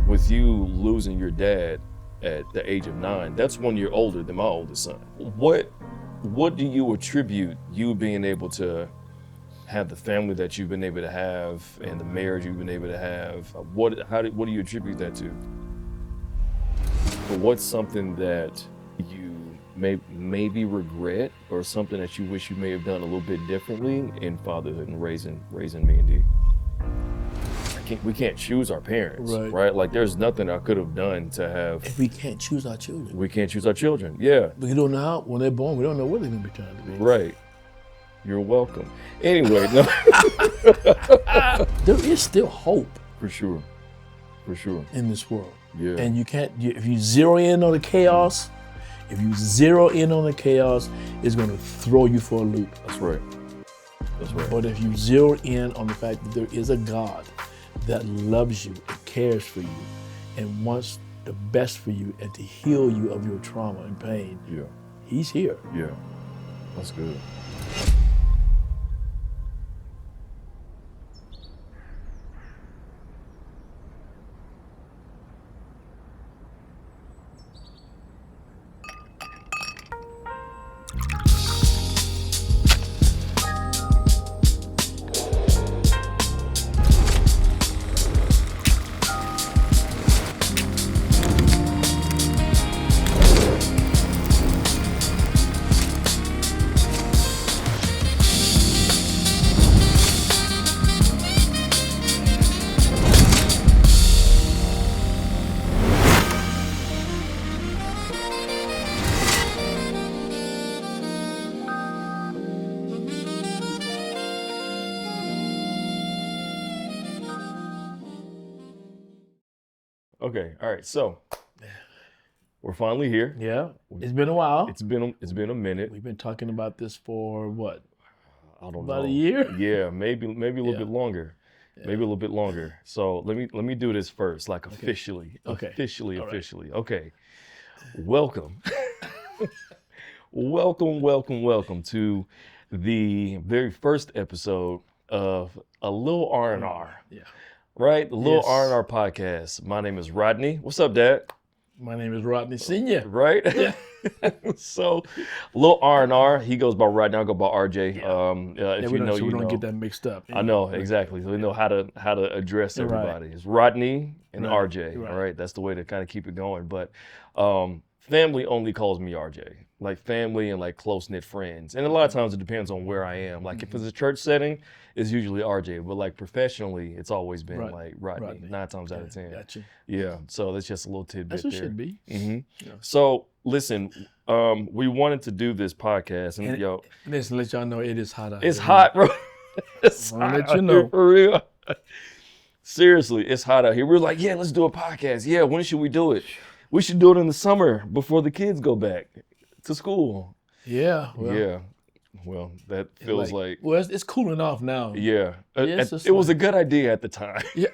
with you losing your dad at the age of 9, that's 1 year older than my oldest son. What do you attribute you being able to have the family that you've been able to have and the marriage you've been able to have? What do you attribute that to? Or what's something that you maybe regret, or something that you wish you may have done a little bit differently in fatherhood and raising me and D? We can't choose our parents, right? Like, there's nothing I could have done to have. If we can't choose our children. We can't choose our children, yeah. We don't know how, when they're born, we don't know what they're gonna be turned to be. Right. You're welcome. Anyway, no. There is still hope. For sure. In this world. Yeah. And you can't, if you zero in on the chaos, it's gonna throw you for a loop. That's right. But if you zero in on the fact that there is a God that loves you and cares for you and wants the best for you and to heal you of your trauma and pain, yeah, He's here. Yeah, that's good. Okay, all right, so we're finally here. Yeah, it's been a while. It's been a minute. We've been talking about this for what? I don't know. About a year? Yeah, maybe a little bit longer. Yeah. Maybe a little bit longer. So let me do this first, like officially. Okay. Officially. Right. Okay. Welcome. welcome to the very first episode of A Little R&R. Yeah. Right? The Lil R&R podcast. My name is Rodney. What's up, Dad? My name is Rodney Sr. Right? Yeah. So, Lil R&R, he goes by Rodney, I go by RJ. Yeah. If we you know, don't get that mixed up. I know, exactly. So we know how to address everybody. It's Rodney and RJ, all right? That's the way to kind of keep it going. But family only calls me RJ, like family and like close-knit friends. And a lot of times it depends on where I am. Like if it's a church setting, it's usually RJ. But like professionally, it's always been like Rodney, 9 times out of 10. Gotcha. Yeah, so that's just a little tidbit That's what there. it should be. Mm-hmm. Yeah. So listen, we wanted to do this podcast, and listen, let y'all know it is hot out it's here. hot, bro. It's hot let out you know. here, for real. Seriously, it's hot out here. We're like, yeah, let's do a podcast. Yeah, when should we do it? We should do it in the summer before the kids go back to school. Yeah. Well, yeah. Well, that feels like well, it's cooling off now. Yeah. Yes, it was a good idea at the time. Yeah.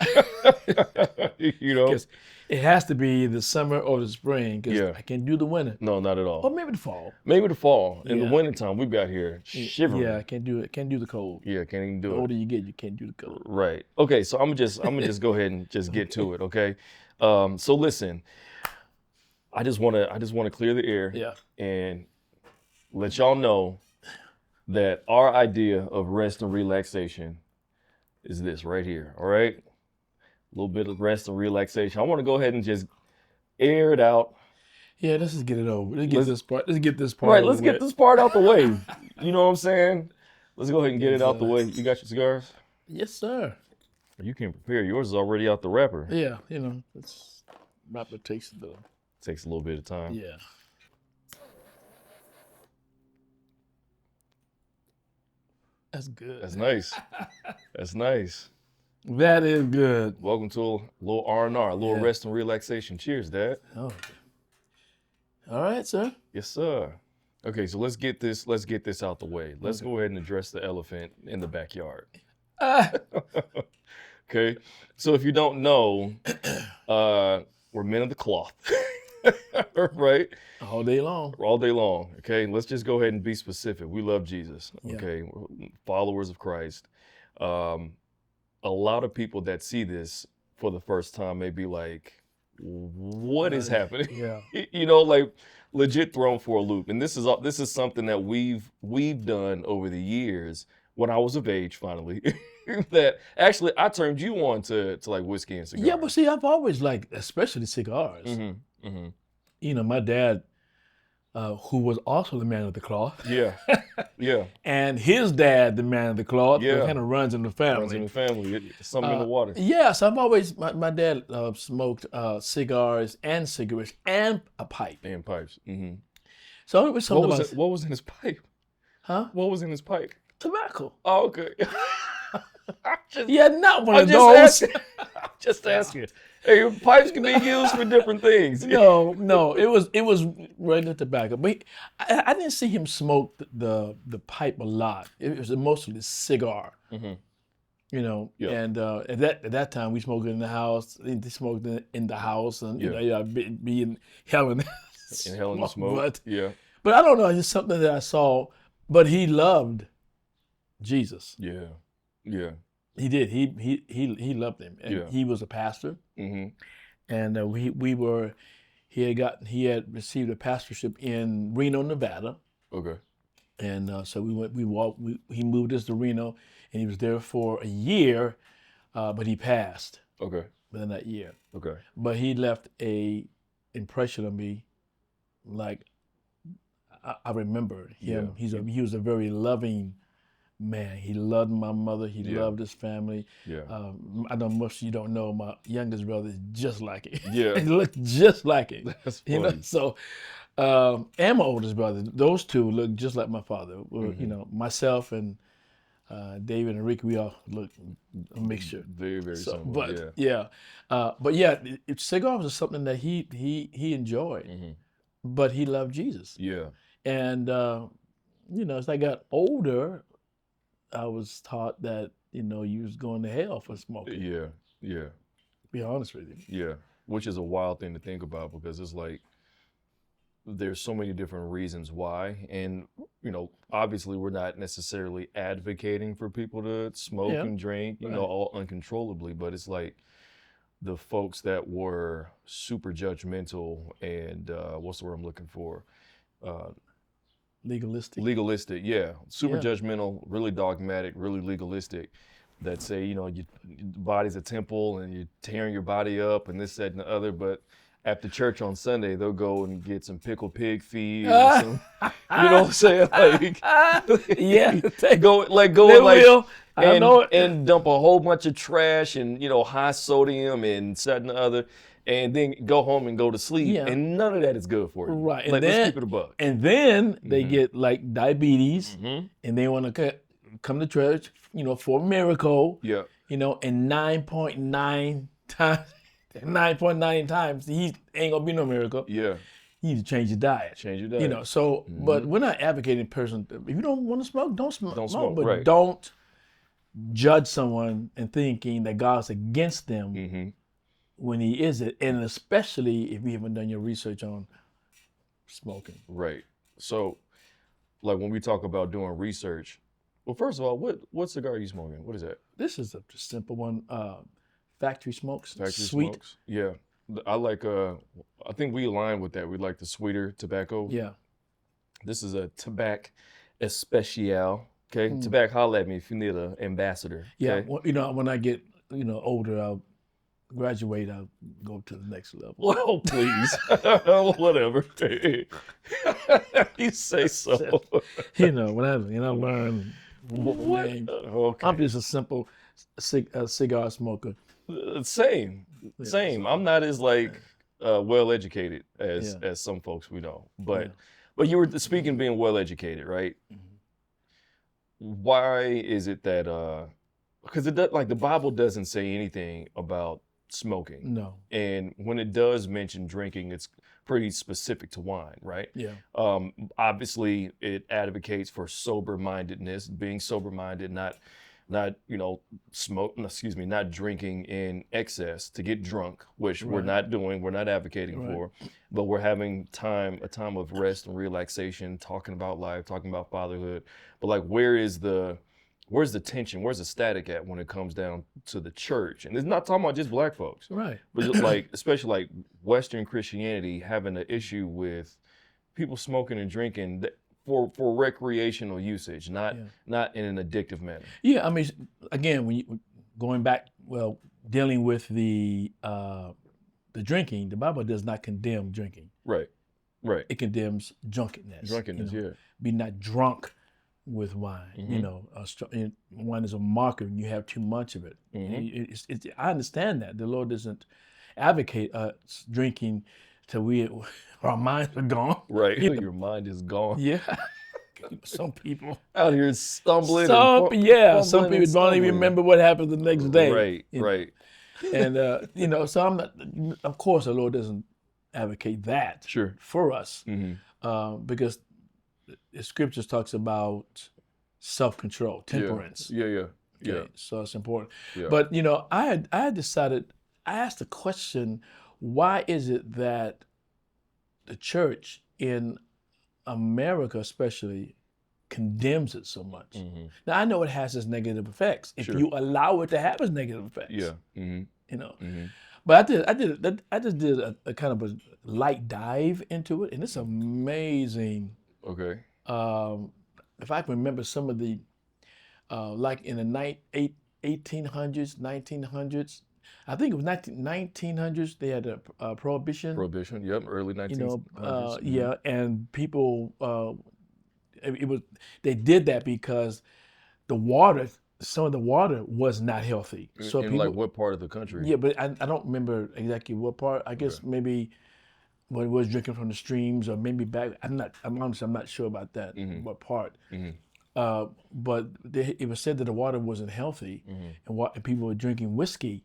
You know? Because it has to be the summer or the spring, because I can't do the winter. No, not at all. Or maybe the fall. Maybe the fall. In the wintertime, we got here shivering. Yeah, I can't do it. Can't do the cold. Yeah, can't even do it. The older you get, you can't do the cold. Right. Okay, so I'm gonna just go ahead and just get to it, okay? So listen, I just wanna clear the air and let y'all know that our idea of rest and relaxation is this right here, all right? A little bit of rest and relaxation. I want to go ahead and just air it out. Yeah, let's just get it over. Let's get this part. Let's get this part. Right, let's get this part out the way. You know what I'm saying? Let's go ahead and get it out the way. You got your cigars? Yes, sir. You can prepare. Yours is already out the wrapper. Yeah, it's wrapper takes a little bit of time. Yeah. That's good. That's nice. That's nice. That is good. Welcome to a little R&R, a little rest and relaxation. Cheers, Dad. Oh. All right, sir. Yes, sir. Okay, so let's get this out the way. Let's go ahead and address the elephant in the backyard. Okay. So if you don't know, we're men of the cloth. Right? All day long. All day long. Okay. Let's just go ahead and be specific. We love Jesus. Okay. We're followers of Christ. A lot of people that see this for the first time may be like, what is happening? Yeah. You know, like legit thrown for a loop. And this is something that we've done over the years when I was of age finally. That actually I turned you on to like whiskey and cigars. Yeah, but see, I've always liked, especially cigars. Mm-hmm. Mm-hmm. You know, my dad, who was also the man of the cloth, Yeah. Yeah. and his dad, the man of the cloth, Yeah. kind of runs in the family. Runs in the family. Something in the water. Yeah, so I've always, my dad smoked cigars and cigarettes and a pipe. And pipes. Mm-hmm. So it was something about What was in his pipe? Huh? What was in his pipe? Tobacco. Oh, okay. Yeah, not one of those. Just asking. Hey, pipes can be used for different things. No, it was regular tobacco. But I didn't see him smoke the pipe a lot. It was mostly cigar. Mm-hmm. You know, Yeah. and at that time we smoked it in the house. They smoked it in the house, and you know, be in hell in the smoke. But I don't know. It's just something that I saw. But he loved Jesus. Yeah. Yeah. He did. He loved him, and he was a pastor. Mm-hmm. And he had received a pastorship in Reno, Nevada. Okay. And so he moved us to Reno, and he was there for a year, but he passed. Okay. Within that year. Okay. But he left a impression on me, like I remember him. Yeah. He was a very loving man. He loved my mother. He loved his family. Yeah. I know most of you don't know, my youngest brother is just like him. Yeah. He looked just like him. That's funny. You know, so and my oldest brother, those two look just like my father. Mm-hmm. You know, myself and David and Rick, we all look a mixture. Very, very similar. But cigars was something that he enjoyed, Mm-hmm. but he loved Jesus. Yeah. And you know, as I got older, I was taught that, you know, you was going to hell for smoking. Yeah. Yeah. To be honest with you. Yeah. Which is a wild thing to think about, because it's like there's so many different reasons why. And, you know, obviously we're not necessarily advocating for people to smoke and drink, you know, all uncontrollably, but it's like the folks that were super judgmental and what's the word I'm looking for? Legalistic, yeah. Super judgmental, really dogmatic, really legalistic, that say, you know, your body's a temple and you're tearing your body up and this, that, and the other. But after church on Sunday, they'll go and get some pickled pig feet. And some, you know what I'm saying? Like, and dump a whole bunch of trash and, you know, high sodium and this, that, and the other. And then go home and go to sleep, and none of that is good for you. Right, like, let's keep it a buck. And then they get like diabetes, and they want to come to church, you know, for a miracle. Yeah. You know, and 9.9 times he ain't gonna be no miracle. Yeah. You need to change your diet. You know, so but we're not advocating person. If you don't want to smoke, don't smoke. Don't smoke, but don't judge someone and thinking that God's against them. When he isn't, and especially if you haven't done your research on smoking. Right. So, like when we talk about doing research, well, first of all, what cigar are you smoking? What is that? This is a simple one. Factory smokes. Factory sweet. Smokes. Yeah. I like. I think we align with that. We like the sweeter tobacco. Yeah. This is a Tabac Especial. Okay. Tabac, holla at me if you need an ambassador. Yeah. Okay? Well, you know, when I get older, I'll graduate, I'll go to the next level. Well, please. Whatever. You say so. You know, when I learn what? Okay. I'm just a simple cigar smoker. Same. I'm not as like well educated as some folks we know. But you were speaking of being well educated, right? Why is it that because the Bible doesn't say anything about smoking. No. And when it does mention drinking, it's pretty specific to wine, right? Yeah. Obviously, it advocates for sober-mindedness, being sober-minded, not not drinking in excess to get drunk, which we're not doing, we're not advocating for, but we're having a time of rest and relaxation, talking about life, talking about fatherhood. But like, where is the where's the tension? Where's the static at when it comes down to the church? And it's not talking about just black folks, Right. but just like especially like Western Christianity having an issue with people smoking and drinking for recreational usage, not in an addictive manner. Yeah, I mean, again, when you going back, well, dealing with the drinking, the Bible does not condemn drinking. Right. Right. It condemns drunkenness. Drunkenness, you know, yeah. Be not drunk with wine. You know, wine is a marker, and you have too much of it. I understand that the Lord doesn't advocate us drinking till our minds are gone. Right. Your mind is gone. Yeah. Some people out here stumbling. Some people don't even remember what happened the next day. Right. Right. And so I'm not. Of course, the Lord doesn't advocate that for us, because the scriptures talks about self-control, temperance. Yeah. So it's important. Yeah. But I had decided. I asked the question: why is it that the church in America, especially, condemns it so much? Now I know it has its negative effects if you allow it to have its negative effects. Yeah. But I just did a kind of a light dive into it, and it's amazing. Okay. If I can remember some of the, like in the 1800s, 1900s, I think it was 1900s, they had a prohibition. Prohibition, yep, early 1900s. Yeah, and people, they did that because some of the water was not healthy. So in like what part of the country? Yeah, but I don't remember exactly what part. I guess maybe when it was drinking from the streams, or maybe back. I'm not sure about that. What part? But it was said that the water wasn't healthy, and people were drinking whiskey.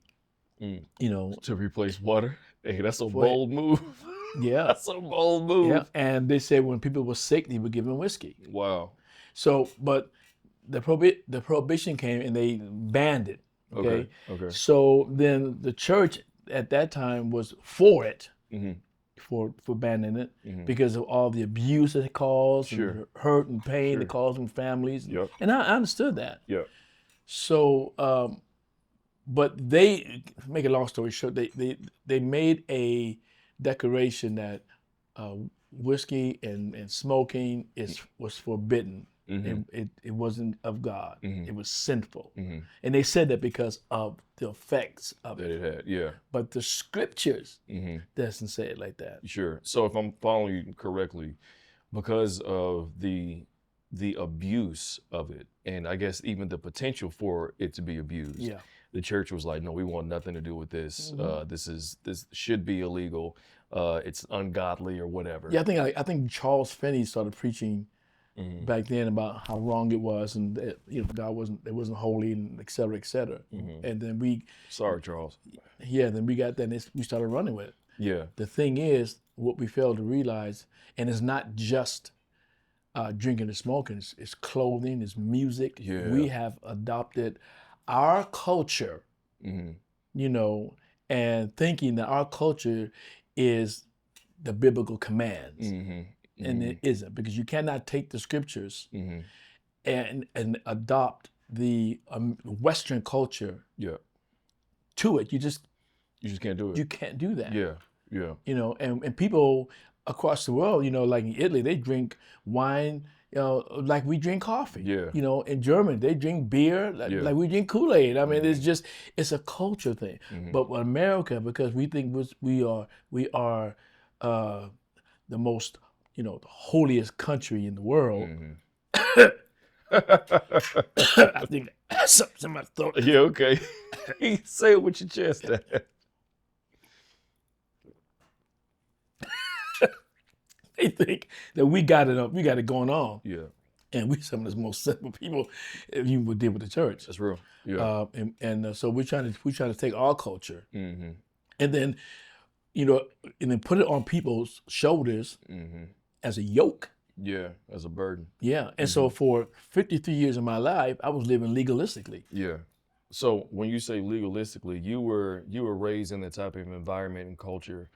To replace water. Hey, that's a bold move. Yeah, that's a bold move. Yeah, and they said when people were sick, they would give them whiskey. Wow. So, but the prohibition came and they banned it. Okay. So then the church at that time was for it, for banning it, because of all the abuse that it caused, and hurt and pain it caused in families. And I understood that. Yeah. So, but they, make a long story short, they made a declaration that whiskey and smoking was forbidden. It wasn't of God. It was sinful. And they said that because of the effects of that it had. Yeah. But the scriptures doesn't say it like that. Sure. So if I'm following you correctly, because of the abuse of it, and I guess even the potential for it to be abused, the church was like, no, we want nothing to do with this. This should be illegal. It's ungodly or whatever. Yeah, I think Charles Finney started preaching back then about how wrong it was, and that, God wasn't holy, and et cetera, et cetera. And then sorry, Charles. Yeah, then we got that, and we started running with it. Yeah. The thing is, what we failed to realize, and it's not just drinking and smoking, it's clothing, it's music. Yeah. We have adopted our culture, and thinking that our culture is the biblical commands. And it isn't, because you cannot take the scriptures and adopt the Western culture to it. You just can't do it. You can't do that. Yeah. And people across the world, like in Italy, they drink wine, like we drink coffee. Yeah. In Germany, they drink beer like we drink Kool-Aid. I mean, it's a culture thing. But with America, because we think we are the most, the holiest country in the world. I think that's something in my throat. Yeah, okay. Say it with your chest. They think that we got it going on. Yeah. And we some of the most simple people you would deal with the church. That's real. Yeah. So we're trying to take our culture, and then, and then put it on people's shoulders as a yoke. Yeah, as a burden. Yeah. And so for 53 years of my life, I was living legalistically. Yeah. So when you say legalistically, you were raised in that type of environment and culture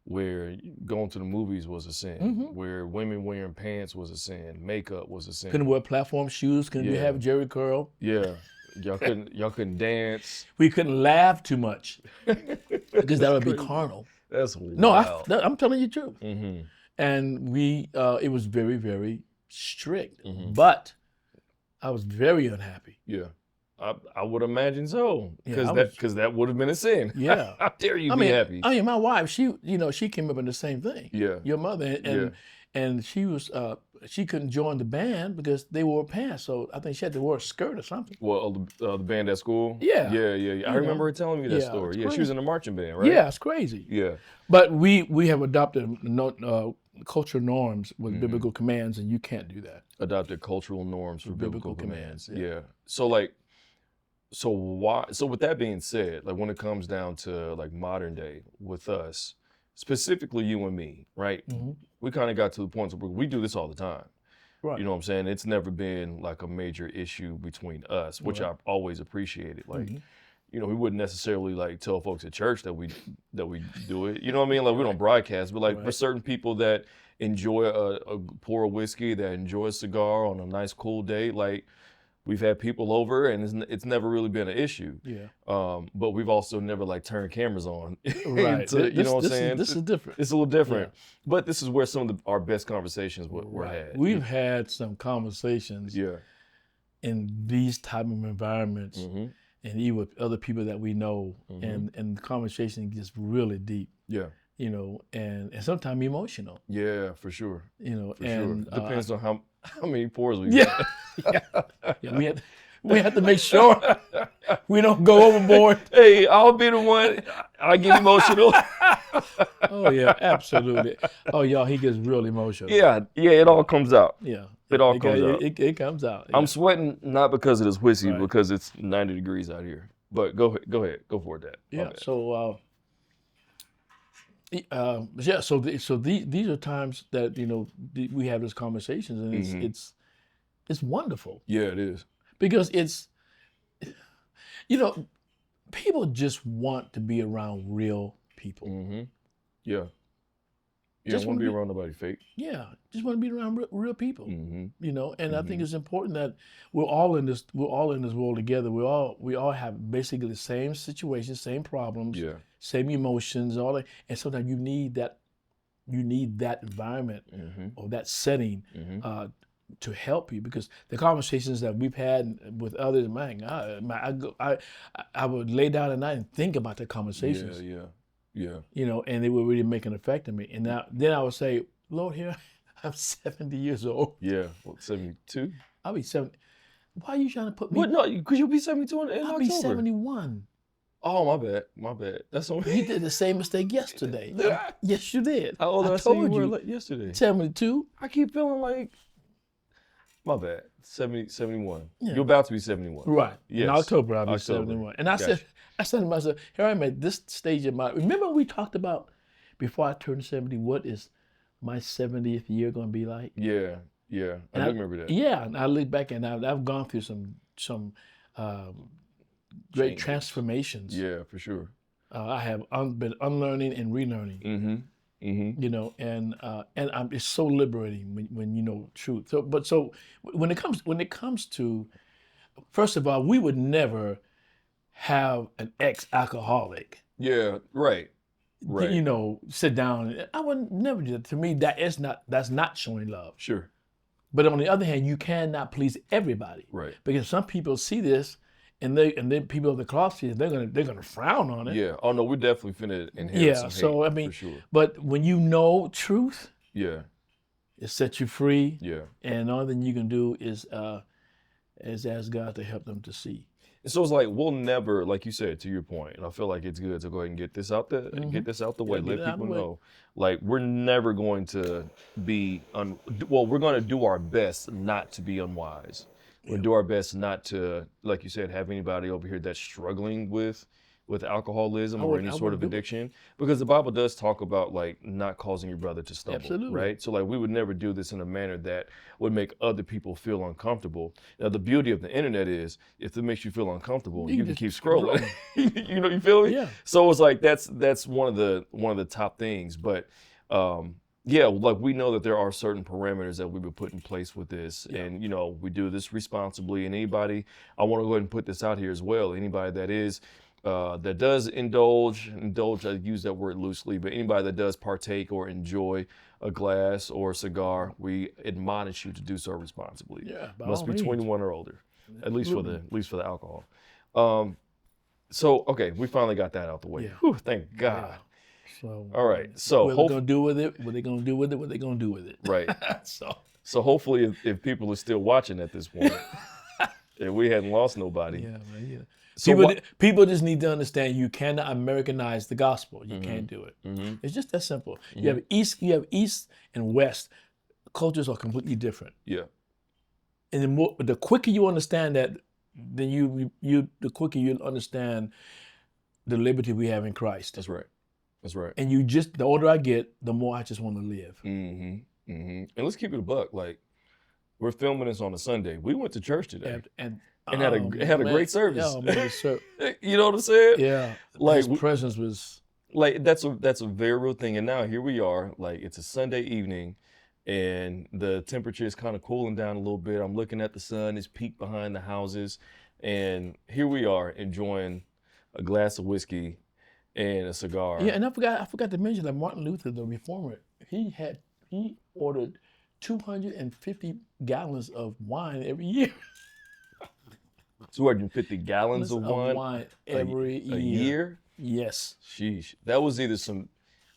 where going to the movies was a sin, where women wearing pants was a sin, makeup was a sin. Couldn't wear platform shoes. Couldn't Yeah. have Jerry curl. Yeah, y'all couldn't dance. We couldn't laugh too much because that would be carnal. That's No, wild. I'm telling you the truth. Mm-hmm. And it was very, very strict. Mm-hmm. But I was very unhappy. Yeah, I would imagine so, Yeah, because that would have been a sin. Yeah. How dare you be happy? I mean, my wife, she came up in the same thing. Yeah. Your mother, and she was she couldn't join the band because they wore pants. So I think she had to wear a skirt or something. Well, the band at school. Yeah. Yeah. I remember her telling me that Yeah, story. it's Yeah, she crazy. was in a marching band, right? Yeah, it's crazy. Yeah. But we have adopted cultural norms with biblical commands, and you can't do that. Adopted cultural norms for biblical commands. yeah. Yeah. So with that being said, like when it comes down to like modern day with us, specifically you and me, right? We kind of got to the point where we do this all the time. Right. You know what I'm saying? It's never been like a major issue between us, which I've always appreciated. Like, you know, we wouldn't necessarily like tell folks at church that we do it. You know what I mean? Like we don't broadcast, but like for certain people that enjoy a pour of whiskey, that enjoy a cigar on a nice cool day, like we've had people over and it's never really been an issue. Yeah. But we've also never like turned cameras on. Right. You know what I'm saying? This is different. It's a little different. But this is where some of our best conversations were had. We've had some conversations in these type of environments and even with other people that we know, and the conversation gets really deep. Yeah. You know, and sometimes emotional. Yeah, for sure. You know, for and sure. Depends on how many pours we got. We have to make sure we don't go overboard. Hey, I'll be the one. I get emotional. Oh yeah, absolutely. Oh y'all, he gets real emotional. Yeah, it all comes out. Yeah, it all comes out. It comes out. Yeah. I'm sweating not because of this whiskey, because it's 90 degrees out here. But go ahead, go for it, Dad. Yeah. So. So these are times that we have these conversations, and it's wonderful. Yeah, it is, because it's people just want to be around real people. Yeah. You don't want to be around nobody fake. Yeah, just want to be around real people. And I think it's important that we're all in this world together. We all have basically the same situations, same problems, same emotions, all that. And sometimes you need that environment or that setting to help you, because the conversations that we've had with others, man, I would lay down at night and think about the conversations. Yeah. And they would really make an effect on me. And then I would say, Lord, here I'm 70 years old. Yeah, what, 72? I'll be 70. Why are you trying to put me? What? No, because you'll be 72 in October. I'll be 71. Oh, my bad. That's on me. You did the same mistake yesterday. Yes, you did. How old did I say you were yesterday? 72. I keep feeling like, my bad, 71. Yeah. You're about to be 71. Right. Yes. In October, I'll be 71. And I said to myself, here I'm at this stage in my, remember we talked about before I turned 70, what is my 70th year going to be like? Yeah. I do remember that. Yeah, and I look back and I've gone through some great transformations. Yeah, for sure. I have been unlearning and relearning. And it's so liberating when you know truth. So when it comes to, first of all, we would never have an ex-alcoholic. Yeah, right. Sit down. I would never do that. To me, that's not showing love. Sure. But on the other hand, you cannot please everybody. Right. Because some people see this, and then people of the cloth see it, they're gonna frown on it. Yeah. Oh no, we're definitely finna inherit some hate. So I mean, for sure. But when you know truth, it sets you free. Yeah. And the only thing you can do is ask God to help them to see. And so it's like we'll never, like you said, to your point, and I feel like it's good to go ahead and get this out there, way, let people know. Like we're never going to be we're going to do our best not to be unwise. We'll do our best not to, like you said, have anybody over here that's struggling with with alcoholism I or would- any I sort would of do it. addiction, because the Bible does talk about like not causing your brother to stumble, Absolutely. right? So like we would never do this in a manner that would make other people feel uncomfortable. Now the beauty of the internet is if it makes you feel uncomfortable, You you can can keep just scrolling. You know, you feel me? Yeah. So it's like that's one of the top things. But yeah, like we know that there are certain parameters that we would put in place with this, Yeah. and you know we do this responsibly. And anybody, I want to go ahead and put this out here as well. Anybody that is that does indulge, I use that word loosely, but anybody that does partake or enjoy a glass or a cigar, we admonish you to do so responsibly. Yeah, by Must all be means. 21 or older, at least for the alcohol. So okay, we finally got that out the way. Yeah. Whew, thank God. Yeah. So All right, so what they're gonna do with it, what they're gonna do with it, what they're gonna do with it. right. So Hopefully, if people are still watching at this point, if we hadn't lost nobody. yeah, man, yeah. So People just need to understand you cannot Americanize the gospel. You can't do it. Mhm. It's just that simple. You have East and West. Cultures are completely different. Yeah, And the quicker you understand that, then the quicker you'll understand the liberty we have in Christ. that's right. That's right. And the older I get, the more I just want to live. And let's keep it a buck. Like we're filming this on a Sunday. We went to church today And had a great service. Yeah, man, You know what I'm saying? yeah. Like His presence was. like that's a very real thing. And now here we are. Like it's a Sunday evening, and the temperature is kind of cooling down a little bit. I'm looking at the sun. It's peaked behind the houses, and here we are enjoying a glass of whiskey and a cigar. Yeah, and I forgot to mention that Martin Luther, the reformer, he ordered 250 gallons of wine every year. 250 gallons of wine every a year. Yes. Sheesh. That was either some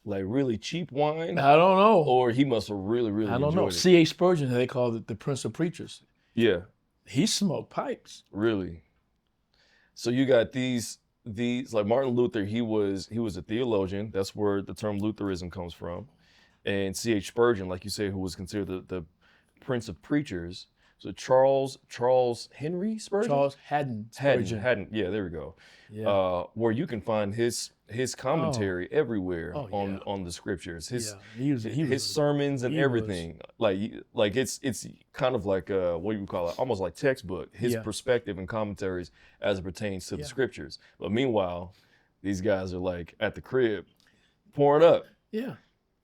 like really cheap wine, I don't know. or he must have really I don't know. enjoyed it. C.A. Spurgeon, they called it the Prince of Preachers. Yeah, He smoked pipes. really. So you got these like Martin Luther. He was a theologian. That's where the term Lutheranism comes from. And C.H. Spurgeon, like you say, who was considered the Prince of Preachers. So Charles Henry Spurgeon. Charles Haddon Spurgeon. Haddon. Yeah, there we go. Yeah. Where you can find his commentary everywhere yeah. on the scriptures. His his sermons and everything. Like it's kind of like what you would call it, almost like textbook. His perspective and commentaries as it pertains to the scriptures. But meanwhile, these guys are like at the crib, pouring up. Yeah.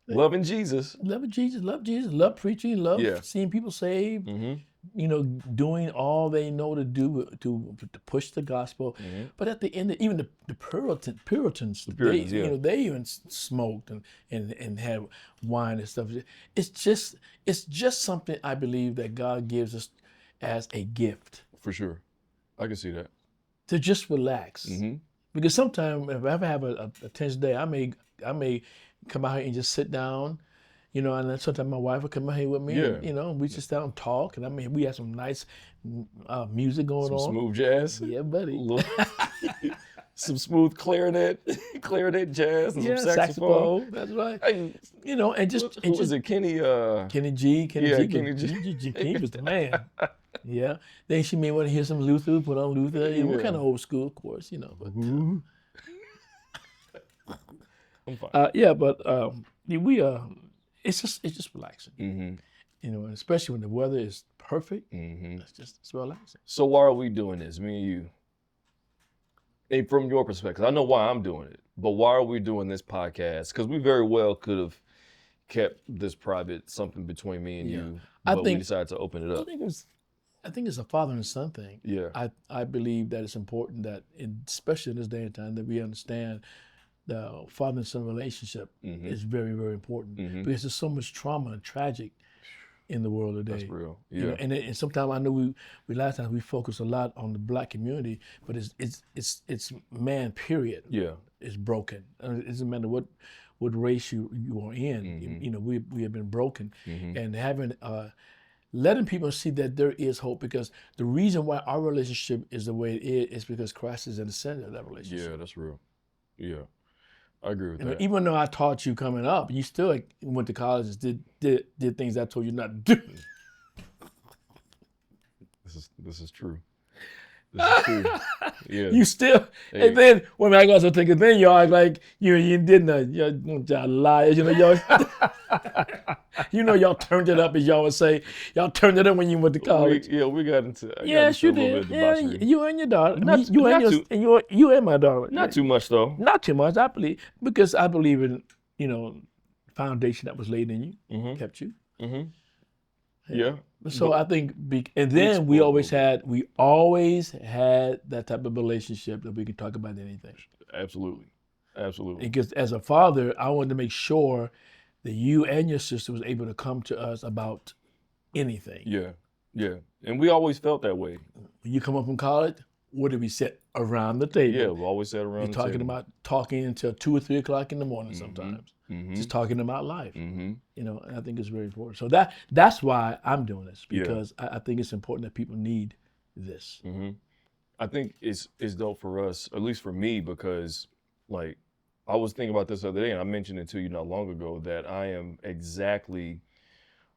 Loving Jesus. Love Jesus, love preaching, love seeing people saved. Mm-hmm. You know, doing all they know to do to push the gospel. Mm-hmm. But at the end, even the Puritans, Puritans, they even smoked and had wine and stuff. It's just something I believe that God gives us as a gift For sure. I can see that. to just relax. Mm-hmm. Because sometimes if I ever have a tense day, I may come out here and just sit down. You know, and then sometimes my wife would come out here with me. Yeah. And, you know, we just down and talk. And I mean, we had some nice music going Some on. smooth jazz. Yeah, buddy. Some smooth clarinet jazz, and some saxophone. That's right. Hey, You know, and just who was it? Kenny G. Kenny G. He was the man. Yeah. Then she may want to hear some Luther, put on Luther. You know, we're kind of old school, of course, you know. But I'm fine. it's just relaxing. Mm-hmm. You know, and especially when the weather is perfect. Mm-hmm. It's relaxing. So why are we doing this, me and you? And from your perspective, I know why I'm doing it, but why are we doing this podcast? Because we very well could have kept this private, something between me and you, but we decided to open it up. I think it's a father and son thing. Yeah. I believe that it's important that, especially in this day and time, that we understand the father and son relationship is very, very important because there's so much trauma and tragic in the world today. That's real. Yeah. You know, and sometimes I know we last time we focused a lot on the black community, but it's man, period. Yeah. Is broken. It doesn't matter what race you are in. You know, we have been broken, and having letting people see that there is hope, because the reason why our relationship is the way it is because Christ is in the center of that relationship. Yeah, that's real. Yeah, I agree with And that. even though I taught you coming up, you still went to college and did things I told you not to do. This is true. This is true. Yeah. You still, Hey. and then when I got to take it, then y'all act like you did nothing. Y'all liars, y'all. Y'all turned it up, as y'all would say. Y'all turned it up when you went to college. We got into. I got Yes, into you a little did. bit of Yeah, debauchery. you and your daughter. Not- you not and you and my daughter. Not too much though. Not too much, I believe, because I believe in foundation that was laid in you, kept you. Mm-hmm. Yeah. So But- I think, and then we always had that type of relationship that we could talk about anything. Absolutely. Because as a father, I wanted to make sure that you and your sister was able to come to us about anything. Yeah. And we always felt that way. When you come up from college, what did we sit around the table? Yeah, we always sat around the table. Talking until 2 or 3 o'clock in the morning sometimes. Mm-hmm. Just talking about life. Mm-hmm. And I think it's very important. So that's why I'm doing this, because I think it's important that people need this. Mm-hmm. I think it's dope for us, at least for me, because like I was thinking about this the other day, and I mentioned it to you not long ago, that I am exactly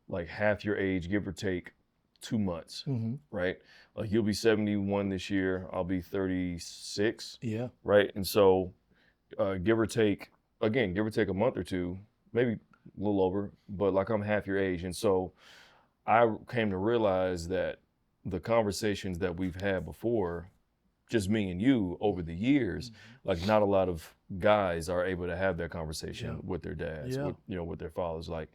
like half your age, give or take 2 months, right? Like you'll be 71 this year, I'll be 36, Yeah. right? And so give or take a month or two, maybe a little over, but like I'm half your age. And so I came to realize that the conversations that we've had before, just me and you over the years, like not a lot of guys are able to have that conversation with their dads, with their fathers. Like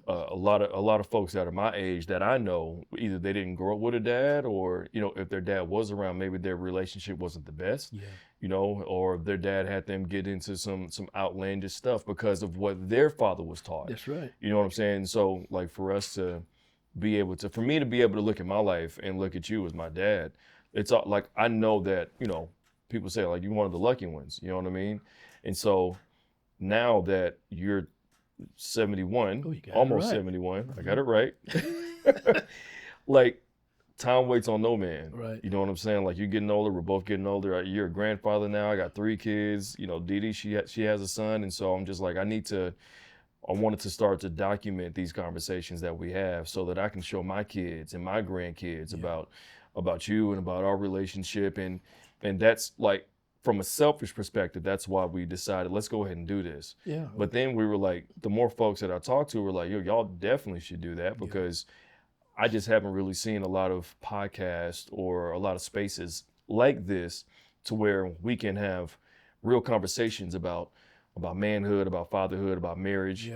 a lot of folks that are my age that I know, either they didn't grow up with a dad, or if their dad was around, maybe their relationship wasn't the best. Or their dad had them get into some outlandish stuff because of what their father was taught. That's right. You know what I'm saying? So like for me to be able to look at my life and look at you as my dad, it's all, like I know that, people say like you're one of the lucky ones, you know what I mean? And so now that you're 71, almost right. 71, I got it right. Like time waits on no man. Right. You know what I'm saying? Like you're getting older, we're both getting older. You're a grandfather now. I got 3 kids. Dee, she has a son, and so I'm just like I wanted to start to document these conversations that we have so that I can show my kids and my grandkids about you and about our relationship, and that's like from a selfish perspective, that's why we decided let's go ahead and do this. Yeah. But then we were like, the more folks that I talked to were like, yo, y'all definitely should do that, because I just haven't really seen a lot of podcasts or a lot of spaces like this to where we can have real conversations about manhood, about fatherhood, about marriage,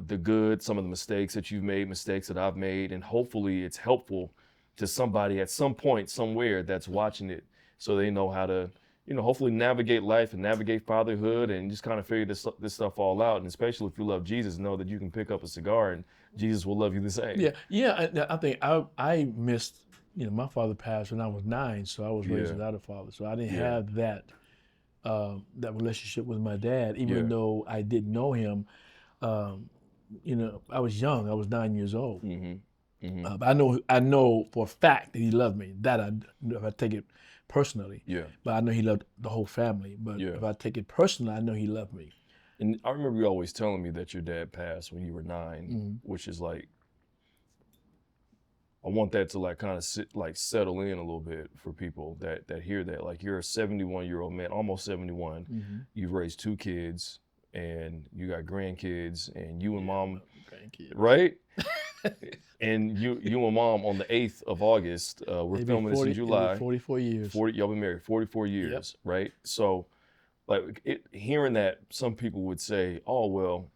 the good, some of the mistakes that you've made, mistakes that I've made, and hopefully it's helpful to somebody at some point, somewhere that's watching it, so they know how to, hopefully navigate life and navigate fatherhood and just kind of figure this stuff all out. And especially if you love Jesus, know that you can pick up a cigar and Jesus will love you the same. Yeah. I think I missed, my father passed when I was 9, so I was raised without a father, so I didn't have that relationship with my dad, even though I didn't know him. I was young. I was 9 years old. But I know for a fact that he loved me. That if I take it personally. But I know he loved the whole family. But if I take it personally, I know he loved me. And I remember you always telling me that your dad passed when you were 9, which is like, I want that to like kind of settle in a little bit for people that hear that. Like you're a 71-year-old man, almost 71. You've raised 2 kids and you got grandkids, and you and mom, right? And you and mom on the 8th of August, we're filming this in July. 44 years. Y'all been married 44 years, right? So like hearing that, some people would say, oh, well,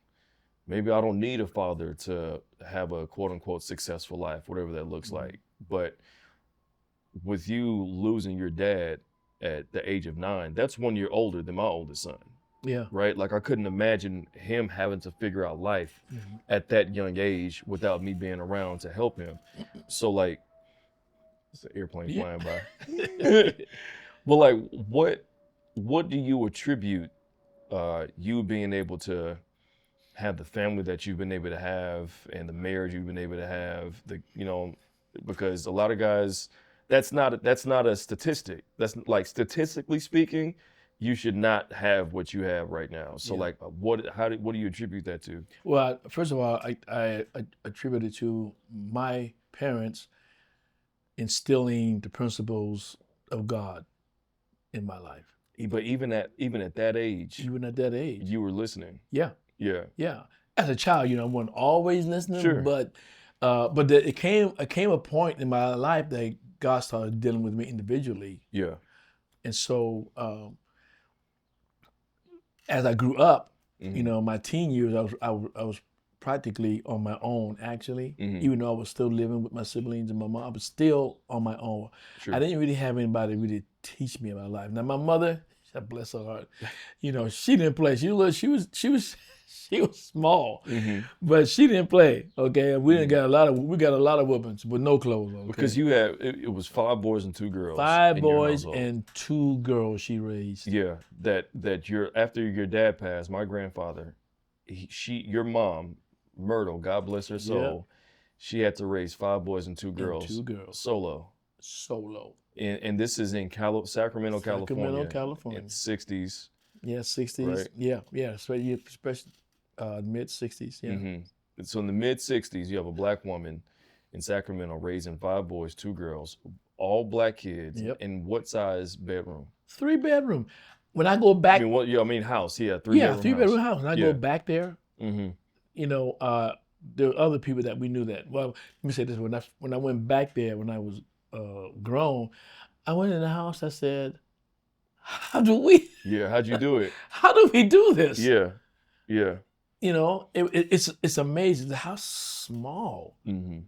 maybe I don't need a father to have a quote unquote successful life, whatever that looks like. But with you losing your dad at the age of 9, that's 1 year older than my oldest son. Yeah. Right? Like I couldn't imagine him having to figure out life at that young age without me being around to help him. So like, it's an airplane flying by. But like, what do you attribute you being able to have the family that you've been able to have and the marriage you've been able to have, because a lot of guys, that's not a statistic. That's like, statistically speaking, you should not have what you have right now. So like, what do you attribute that to? Well, first of all, I attribute it to my parents instilling the principles of God in my life. But even at that age, Even at that age. you were listening. Yeah. Yeah. Yeah. As a child, I wasn't always listening, Sure. but it came a point in my life that God started dealing with me individually. Yeah. And so as I grew up, Mm-hmm. my teen years, I was practically on my own, actually. Mm-hmm. Even though I was still living with my siblings and my mom, I was still on my own. Sure. I didn't really have anybody really teach me about life. Now my mother, God bless her heart, she didn't play. She was small, but she didn't play. Okay, and we got a lot of whoopings with no clothes on. Because you had it was 5 boys and 2 girls. 5 in your boys household. and 2 girls she raised. Yeah, that after your dad passed, my grandfather, your mom, Myrtle, God bless her soul, she had to raise 5 boys and 2 girls. And 2 girls. Solo. And this is in Sacramento, California. California. In the 60s. Yeah, 60s. Right. Yeah. So especially mid 60s. Yeah. Mm-hmm. So in the mid 60s, you have a black woman in Sacramento raising 5 boys, 2 girls, all black kids. Yep. In what size bedroom? 3 bedroom. When I go back, house. Yeah, 3 bedroom house. 3 bedroom house. When I go back there, Mm-hmm. there were other people that we knew that. Well, let me say this: when I went back there, when I was grown, I went in the house. I said, "How do we? Yeah, how'd you do it? How do we do this?" Yeah. It's amazing. The house small. Mm-hmm.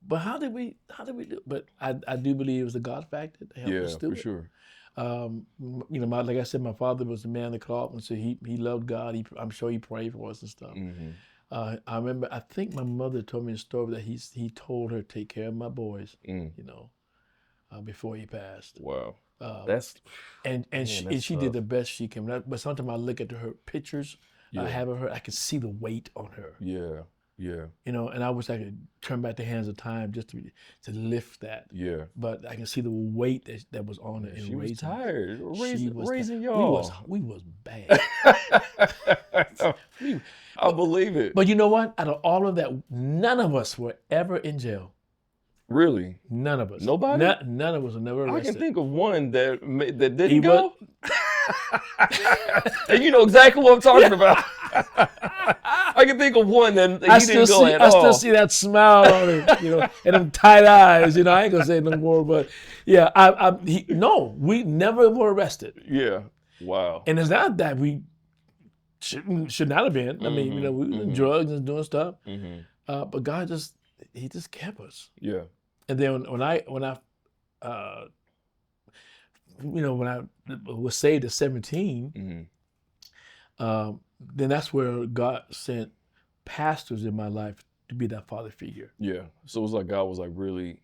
But how did we do it? But I do believe it was the God factor that helped us do for it. sure. Like I said, my father was the man of the cloth, and so he loved God. I'm sure he prayed for us and stuff. Mm-hmm. I remember, I think my mother told me a story that he told her to take care of my boys, before he passed. Wow. She did the best she can. But sometimes I look at her pictures I have of her, I can see the weight on her. Yeah. And I wish I could turn back the hands of time just to lift that. Yeah. But I can see the weight that was on her. She was tired raising y'all. y'all. We was bad. I believe it. But you know what? Out of all of that, none of us were ever in jail. Really? None of us. Nobody? None of us were never arrested. I can think of one that didn't go. And you know exactly what I'm talking about. I can think of one that he didn't go at all. I still see that smile on him, and them tight eyes. I ain't gonna say no more, but yeah, we never were arrested. Yeah. Wow. And it's not that we should not have been. I mean, we were in drugs and doing stuff. But God He just kept us. Yeah. And then when I was saved at 17, then that's where God sent pastors in my life to be that father figure. Yeah. So it was like God was really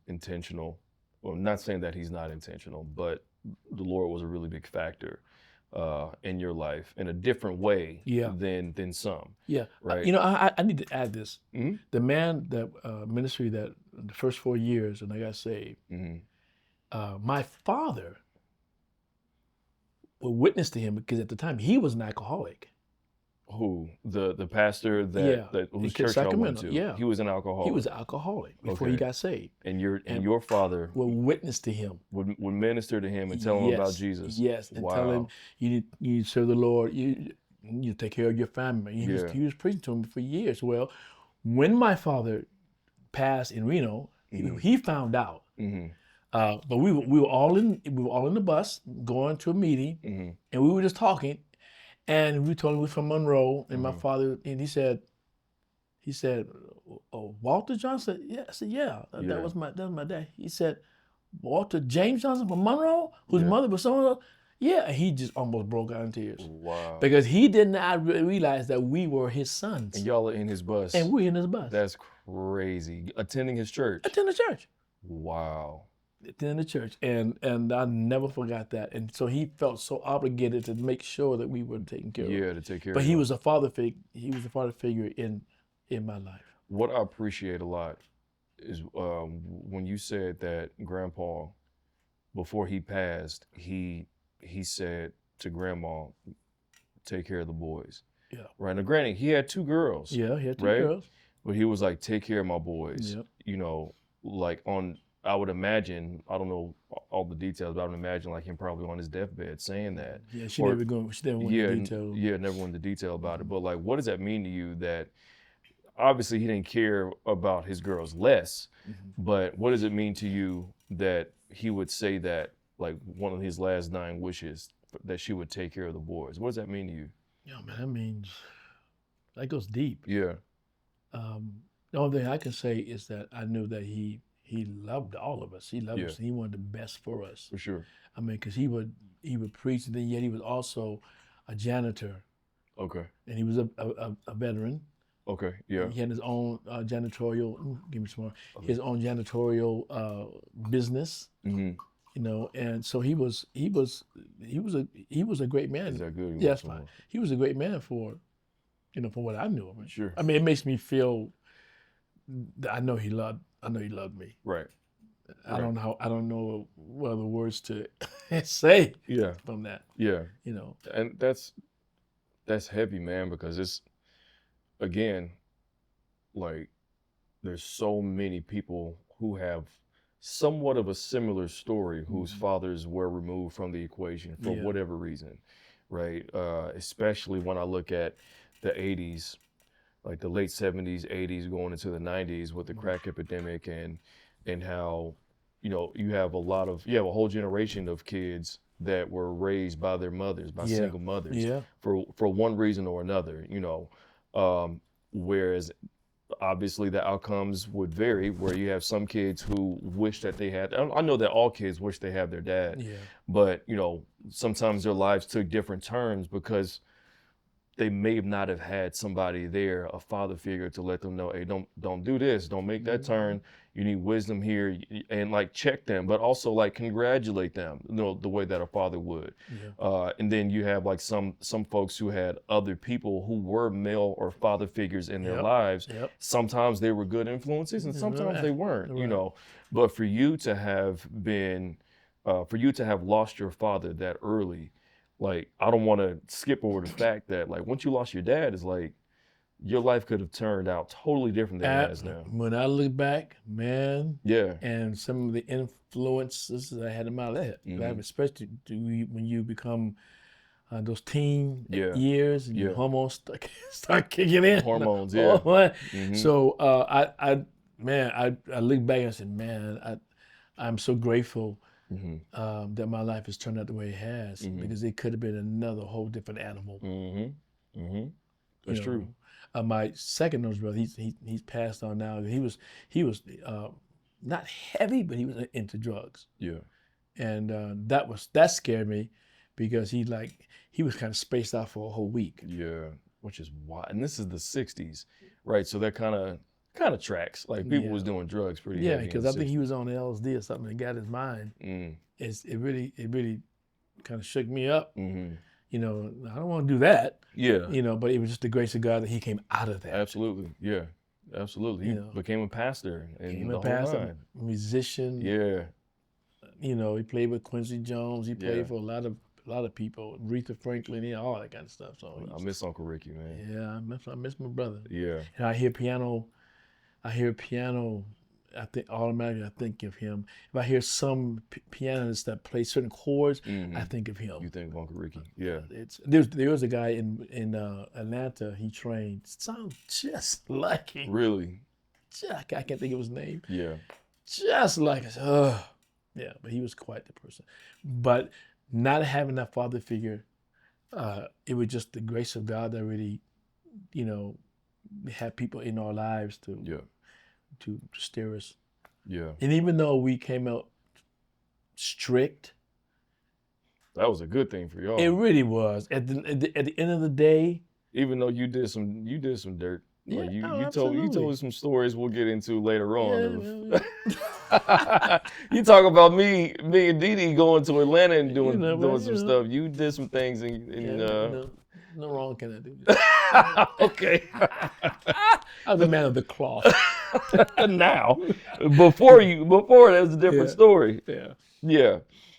intentional. Well, not saying that He's not intentional, but the Lord was a really big factor in your life in a different way than some. Yeah. Right. I need to add this. Mm-hmm. The man that ministry that the first 4 years when I got saved, my father would witness to him because at the time he was an alcoholic. Who? The pastor that whose church I went to? Yeah. He was an alcoholic. He was an alcoholic before he got saved. And your father would witness to him. Would minister to him and tell him about Jesus. Yes, and tell him you need to serve the Lord. You take care of your family. He was preaching to him for years. Well, when my father passed in Reno, he found out. But we were all in the bus going to a meeting, and we were just talking. And we told him we were from Monroe, and my father, and he said, "Oh, Walter Johnson." Yeah, I said, "Yeah, that was my dad." He said, "Walter James Johnson from Monroe, whose mother was so." Yeah, and he just almost broke out in tears. Wow! Because he did not realize that we were his sons. And y'all are in his bus. And we're in his bus. That's crazy. Attending his church. Attending church. Wow. In the church, and I never forgot that, and so he felt so obligated to make sure that we were taken care of. Yeah, to take care. But of he was a father figure. He was a father figure in my life. What I appreciate a lot is when you said that Grandpa, before he passed, he said to Grandma, "Take care of the boys." Yeah. Right. Now, granted, he had 2 girls. Yeah, he had 2 right? girls. But he was like, "Take care of my boys." Yep. Like on I would imagine, I don't know all the details, but I would imagine like him probably on his deathbed saying that. Yeah, she Or- never went yeah, into detail. yeah, never went into detail about it. But like, what does that mean to you that obviously he didn't care about his girls less, but what does it mean to you that he would say that like one of his last dying wishes that she would take care of the boys? What does that mean to you? Yeah, man, that means that goes deep. Yeah, The only thing I can say is that I knew that he loved all of us. He loved Yeah. us. He wanted the best for us. for sure. I mean, because he would preach, and then yet he was also a janitor, Okay. and he was a veteran. Okay. Yeah. He had his own janitorial. Give me some more. His own janitorial business. Mm-hmm. You know, and so he was a great man. Is that good? Yes, fine. He was a great man for what I knew of him. Sure. I mean, it makes me feel that I know he loved me. Right. I don't know what other words to say Yeah. from that. Yeah. You know. And that's heavy, man, because it's, again, like there's so many people who have somewhat of a similar story whose fathers were removed from the equation for whatever reason, right? Especially when I look at the 80s, like the late 70s, 80s, going into the 90s with the crack epidemic and how, you have a whole generation of kids that were raised by their mothers, by single mothers, for one reason or another, whereas obviously the outcomes would vary, where you have some kids who wish that they had, I know that all kids wish they have their dad, but sometimes their lives took different turns because they may not have had somebody there, a father figure, to let them know, hey, don't do this, don't make that turn. You need wisdom here, and like check them, but also like congratulate them, the way that a father would. And then you have like some folks who had other people who were male or father figures in their lives. Sometimes they were good influences, and sometimes they weren't. But for you to have lost your father that early, like, I don't want to skip over the fact that, like, once you lost your dad, it's like your life could have turned out totally different than it has now. When I look back, man, Yeah. and some of the influences that I had in my life, especially when you become those teen years and your hormones start kicking in. Hormones, So I look back and I said, man, I'm so grateful that my life has turned out the way it has, because it could have been another whole different animal. That's true. My second oldest brother, he's passed on now. He was not heavy, but he was into drugs. Yeah. And that scared me, because he was kind of spaced out for a whole week. Yeah, which is wild. And this is the 60s, right? So that kind of tracks. Like, people was doing drugs pretty heavy. Yeah, because I think he was on LSD or something that got his mind. It really kind of shook me up. I don't want to do that. Yeah. But it was just the grace of God that he came out of that. Absolutely. Yeah. Absolutely. He became a pastor and the whole nine. Musician. Yeah. He played with Quincy Jones. He played for a lot of people, Aretha Franklin, all that kind of stuff. So I miss Uncle Ricky, man. Yeah, I miss my brother. Yeah. And I hear piano. I think automatically I think of him. If I hear some pianists that play certain chords, I think of him. You think of Uncle Ricky? Yeah. There was a guy in Atlanta. He trained. Sounds just like him. Really? I can't think of his name. Yeah. Just like us. Yeah, but he was quite the person. But not having that father figure, it was just the grace of God that really, had people in our lives to steer us. Yeah. And even though we came out strict, that was a good thing for y'all. it really was. At the end of the day, even though you did some dirt. Yeah, like you absolutely. told some stories we'll get into later on. Yeah. You talk about me and Dee Dee going to Atlanta and doing some stuff. stuff. You did some things no wrong can I do. Okay. I was a man of the cloth. Now, before that was a different story. Yeah.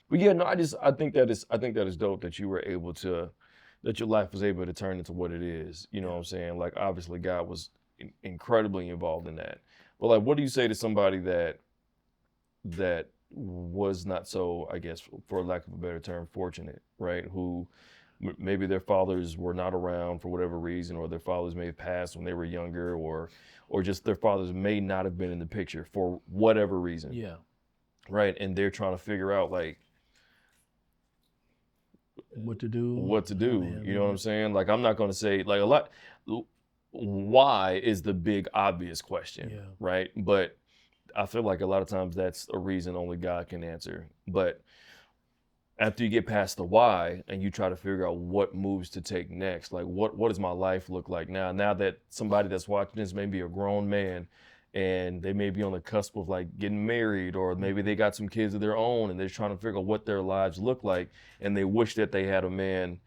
But yeah, no, I think that is dope that you were able to, that your life was able to turn into what it is. You know what I'm saying? Like, obviously God was incredibly involved in that. But like, what do you say to somebody that that was not so, I guess, for lack of a better term, fortunate, right? Who maybe their fathers were not around for whatever reason, or their fathers may have passed when they were younger, or just their fathers may not have been in the picture for whatever reason. Yeah. Right. And they're trying to figure out like What to do. what to do. Man, You know what I'm saying? Like, I'm not going to say like a lot. Why is the big obvious question, Yeah. right? But I feel like a lot of times that's a reason only God can answer. But after you get past the why and you try to figure out what moves to take next, like what does my life look like now that somebody that's watching this may be a grown man and they may be on the cusp of like getting married, or maybe they got some kids of their own and they're trying to figure out what their lives look like, and they wish that they had a man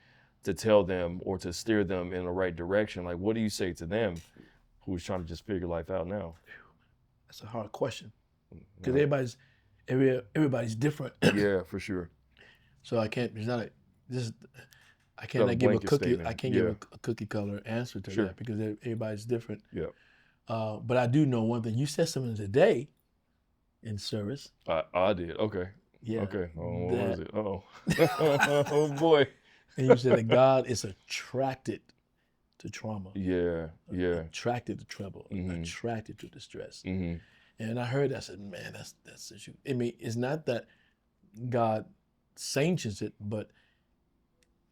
to tell them or to steer them in the right direction. Like, what do you say to them who's trying to just figure life out now? That's a hard question, because everybody's different. Yeah, for sure. So I can't. It's not a. This. I Not a cannot give a blanket cookie. statement. I can't Yeah. give a cookie color answer to Sure. that, because everybody's different. Yeah. But I do know one thing. You said something today in service. I did. Okay. Yeah. Okay. Oh, what that- was it? Oh. Oh boy. And you said that God is attracted to trauma, Yeah. Yeah. attracted to trouble, Mhm. attracted to distress. hmm And I heard that. I said, man, that's issue. I mean, it's not that God sanctions it, but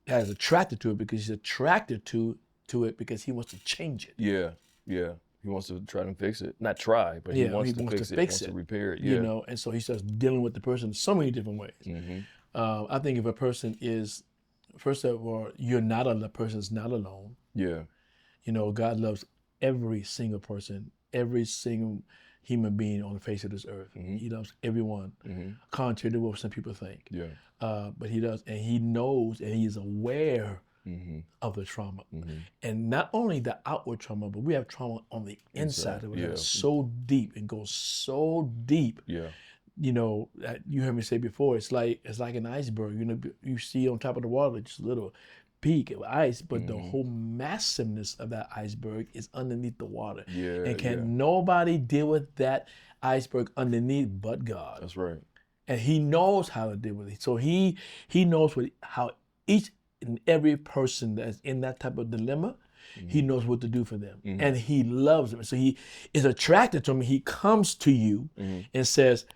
God is attracted to it because He's attracted to it because He wants to change it. Yeah. Yeah. He wants to try and fix it. Not try, but he Yeah, wants he to wants to fix it. fix Wants to it, repair it. Yeah. You know, and so He starts dealing with the person in so many different ways. hmm I think if a person is, first of all, the person's not alone. Yeah. You know, God loves every single person, every single human being on the face of this earth. Mhm. He loves everyone, hmm contrary to what some people think. Yeah. But He does, and He knows, and He is aware hmm of the trauma. hmm And not only the outward trauma, but we have trauma on the inside of us yeah. that's so deep and goes so deep. Yeah. You know, you heard me say before, it's like an iceberg. You know, you see on top of the water just a little peak of ice, but the whole massiveness of that iceberg is underneath the water. Yeah. And can yeah. nobody deal with that iceberg underneath but God. That's right. And He knows how to deal with it. So He knows how each and every person that's in that type of dilemma, He knows what to do for them. And He loves them. So He is attracted to them. He comes to you and says,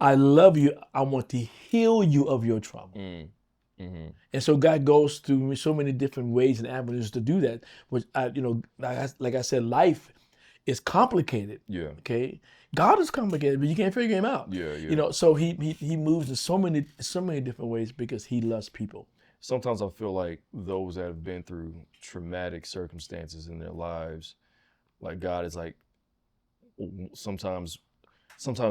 I love you. I want to heal you of your trauma. Mm-hmm. And so God goes through so many different ways and avenues to do that. Which like I said, life is complicated. Yeah. Okay, God is complicated, but you can't figure Him out. Yeah. Yeah. You know, so He moves in so many different ways because He loves people. Sometimes I feel like those that have been through traumatic circumstances in their lives, like God is like, sometimes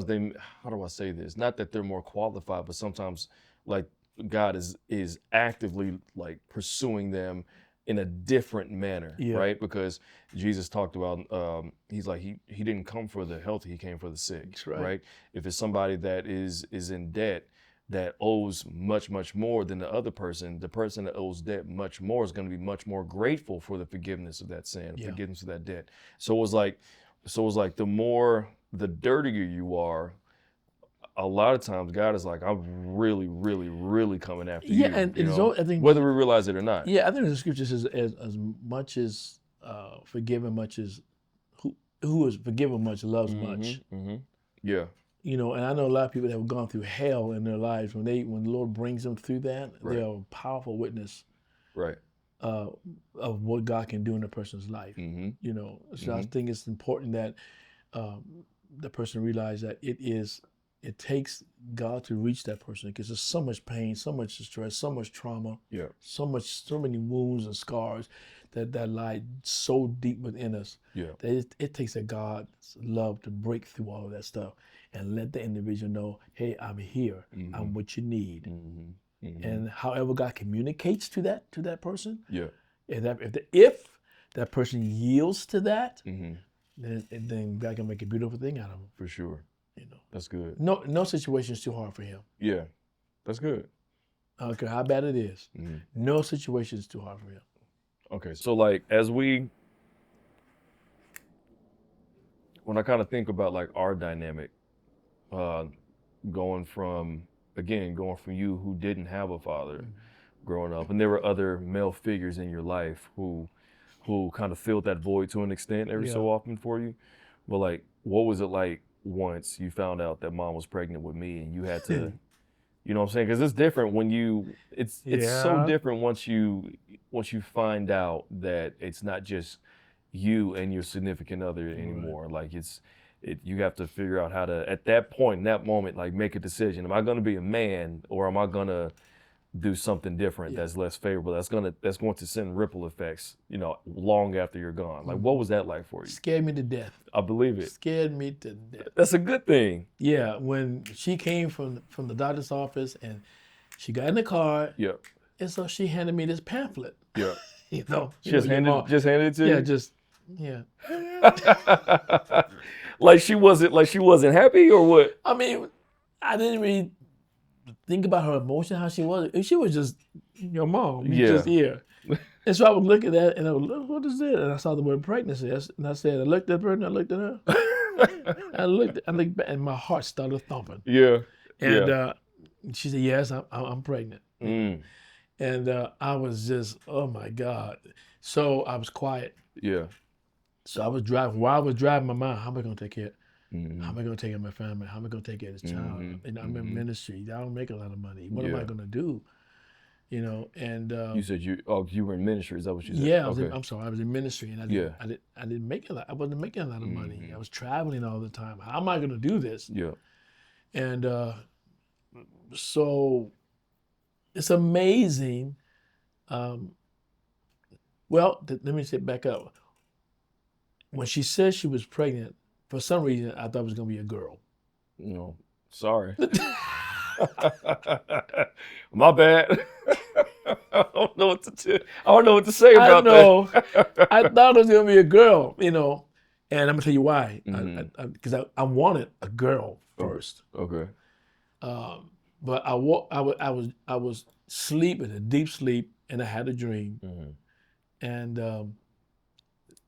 they, how do I say this? Not that they're more qualified, but sometimes like God is actively like pursuing them in a different manner, Yeah. right? Because Jesus talked about, he's like, he didn't come for the healthy, He came for the sick, That's right. right? If it's somebody that is in debt, that owes much, much more than the other person, the person that owes debt much more is going to be much more grateful for the forgiveness of that sin, Yeah. forgiveness of that debt. So it was like the dirtier you are, a lot of times God is like, I'm really, really, really coming after you. Yeah, and you it's know, I think whether we realize it or not. Yeah, I think the scripture says as much as forgiven, much as who is forgiven much loves much. Mm-hmm. Yeah. You know, and I know a lot of people that have gone through hell in their lives. When the Lord brings them through that, Right. they are a powerful witness Right. of what God can do in a person's life. Mm-hmm. You know, so I think it's important that the person realize that it takes God to reach that person, because there's so much pain, so much distress, so much trauma, Yeah. so many wounds and scars that lie so deep within us. Yeah. That it takes a God's love to break through all of that stuff and let the individual know, hey, I'm here. I'm what you need. Mm-hmm. Mm-hmm. And however God communicates to that person, Yeah. if that person yields to that, Mm-hmm. then God can make a beautiful thing out of them. For sure. You know, That's good. no situation is too hard for Him. Yeah. That's good. I don't care how bad it is. Mm-hmm. No situation is too hard for Him. Okay. So like when I kind of think about like our dynamic, going from you who didn't have a father growing up, and there were other male figures in your life who kind of filled that void to an extent every so often for you. But like, what was it like once you found out that mom was pregnant with me and you had to, you know what I'm saying? Because it's different when it's so different once you find out that it's not just you and your significant other anymore. Like you have to figure out how to, at that point, in that moment, like make a decision. Am I going to be a man, or am I going to do something different that's less favorable? That's going to send ripple effects, long after you're gone. Like, what was that like for you? Scared me to death. I believe it. Scared me to death. That's a good thing. Yeah, when she came from the doctor's office and she got in the car, and so she handed me this pamphlet. Yeah. Just handed it to you? Yeah. Like she wasn't happy, or what? I mean, I didn't really think about her emotion, how she was. She was just your mom. You just here. And so I would look at that and I would look, what is it? And I saw the word pregnancy. And I said, I looked at her and I looked at her. I looked back and my heart started thumping. Yeah. And she said, yes, I'm pregnant. Mm. And I was just, oh my God. So I was quiet. Yeah. So I was driving. While I was driving, my mind, how am I going to take care of it? How am I going to take care of my family? How am I going to take care of this child? And I'm in ministry. I don't make a lot of money. What am I going to do? And you said you were in ministry. Is that what you said? Yeah, I was in ministry, and I didn't make a lot. I wasn't making a lot of money. I was traveling all the time. How am I going to do this? Yeah. And so it's amazing. Well, let me say back up. When she said she was pregnant, for some reason, I thought it was going to be a girl. No, sorry. My bad. I don't know what to say about that. I thought it was going to be a girl, and I'm going to tell you why. Because I wanted a girl first. Okay. But I was sleeping, a deep sleep, and I had a dream. And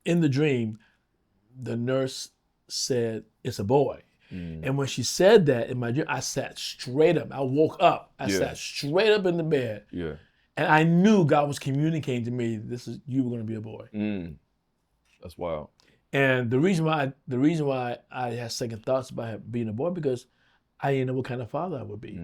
in the dream, the nurse said, it's a boy. And when she said that in my dream, I sat straight up. I woke up. I sat straight up in the bed. Yeah. And I knew God was communicating to me, you were going to be a boy. That's wild. And the reason why I had second thoughts about being a boy, because I didn't know what kind of father I would be.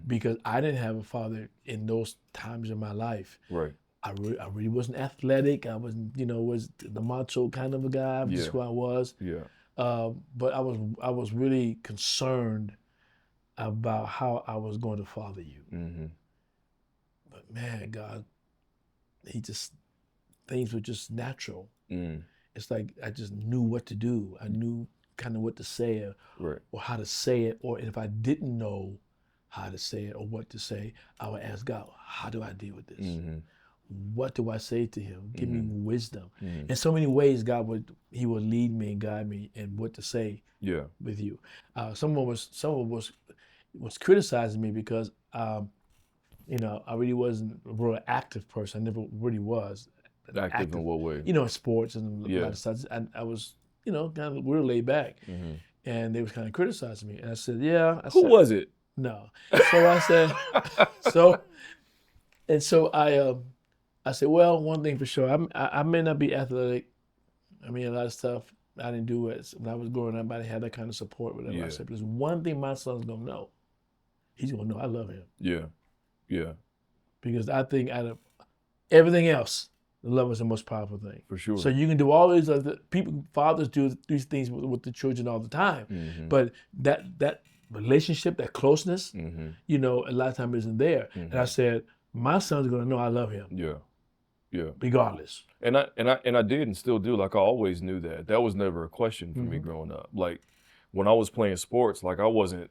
Because I didn't have a father in those times in my life. Right. I really wasn't athletic. I wasn't, was the macho kind of a guy. Just who I was. Yeah. But I was really concerned about how I was going to father you. But man, God, things were just natural. It's like I just knew what to do. I knew kind of what to say or how to say it. Or if I didn't know how to say it or what to say, I would ask God, how do I deal with this? What do I say to him? Give me wisdom. In so many ways, he would lead me and guide me in what to say with you. Someone was criticizing me because I really wasn't a real active person. I never really was. Active in what way? In sports and a lot of stuff. I was, kind of real laid back. And they was kind of criticizing me. And I said, yeah. Who was it? No. So I said, I said, well, one thing for sure, I may not be athletic. I mean, a lot of stuff I didn't do it when I was growing up. I didn't have that kind of support. Whatever. I said, but there's one thing my son's gonna know. He's gonna know I love him. Yeah. Because I think out of everything else, the love is the most powerful thing. For sure. So you can do all these other fathers do these things with the children all the time, but that relationship, that closeness, a lot of times isn't there. And I said, my son's gonna know I love him. Yeah. Regardless. And I did and still do. Like I always knew that. That was never a question for me growing up. Like when I was playing sports, like I wasn't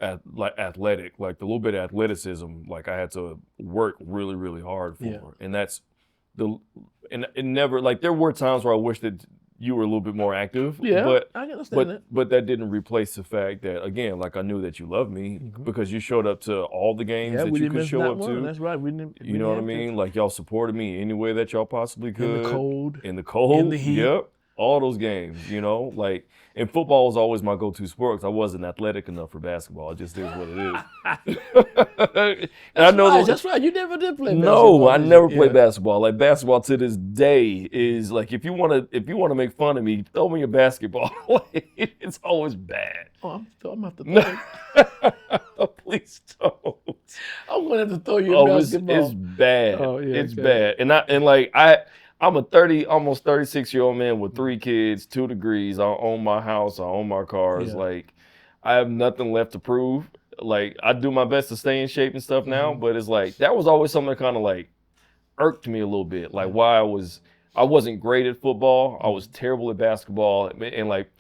athletic. Like the little bit of athleticism, like I had to work really, really hard for. And that's and it never, like there were times where I wish that you were a little bit more active. Yeah, but I can understand that. But that didn't replace the fact that, again, like I knew that you loved me because you showed up to all the games that you could show up to. That's right. We know what I mean? Like y'all supported me any way that y'all possibly could. In the cold. In the cold. In the heat. Yep. All those games, you know, like, and football was always my go-to sport because I wasn't athletic enough for basketball. It just is what it is. And I know That's right. You never did play basketball. no, I did never you? played basketball. Like basketball to this day is like if you wanna make fun of me, throw me a basketball. Like, it's always bad. Oh, I'm have to throw Please don't. I'm gonna have to throw you a Oh, basketball. it's bad. Oh, yeah, It's okay. bad. I'm a almost 36-year-old man with 3 kids, 2 degrees. I own my house. I own my cars. Yeah. Like, I have nothing left to prove. Like, I do my best to stay in shape and stuff now, but it's like that was always something that kind of like irked me a little bit. Like, why I wasn't great at football. I was terrible at basketball, and like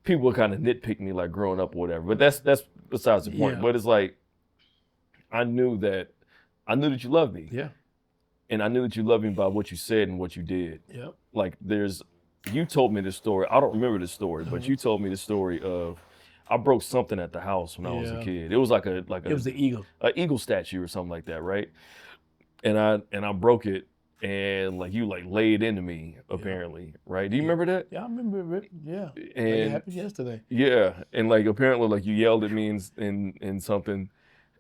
people would kind of nitpick me like growing up or whatever. But that's besides the point. Yeah. But it's like I knew that you loved me. Yeah. And I knew that you loved me by what you said and what you did. Yep. Like you told me this story. I don't remember the story, but you told me the story of I broke something at the house when I was a kid. It was it was the eagle. An eagle statue or something like that, right? And I broke it and like you like laid into me apparently, right? Do you remember that? Yeah, I remember it. Yeah. And it happened yesterday. Yeah, and like apparently like you yelled at me in something,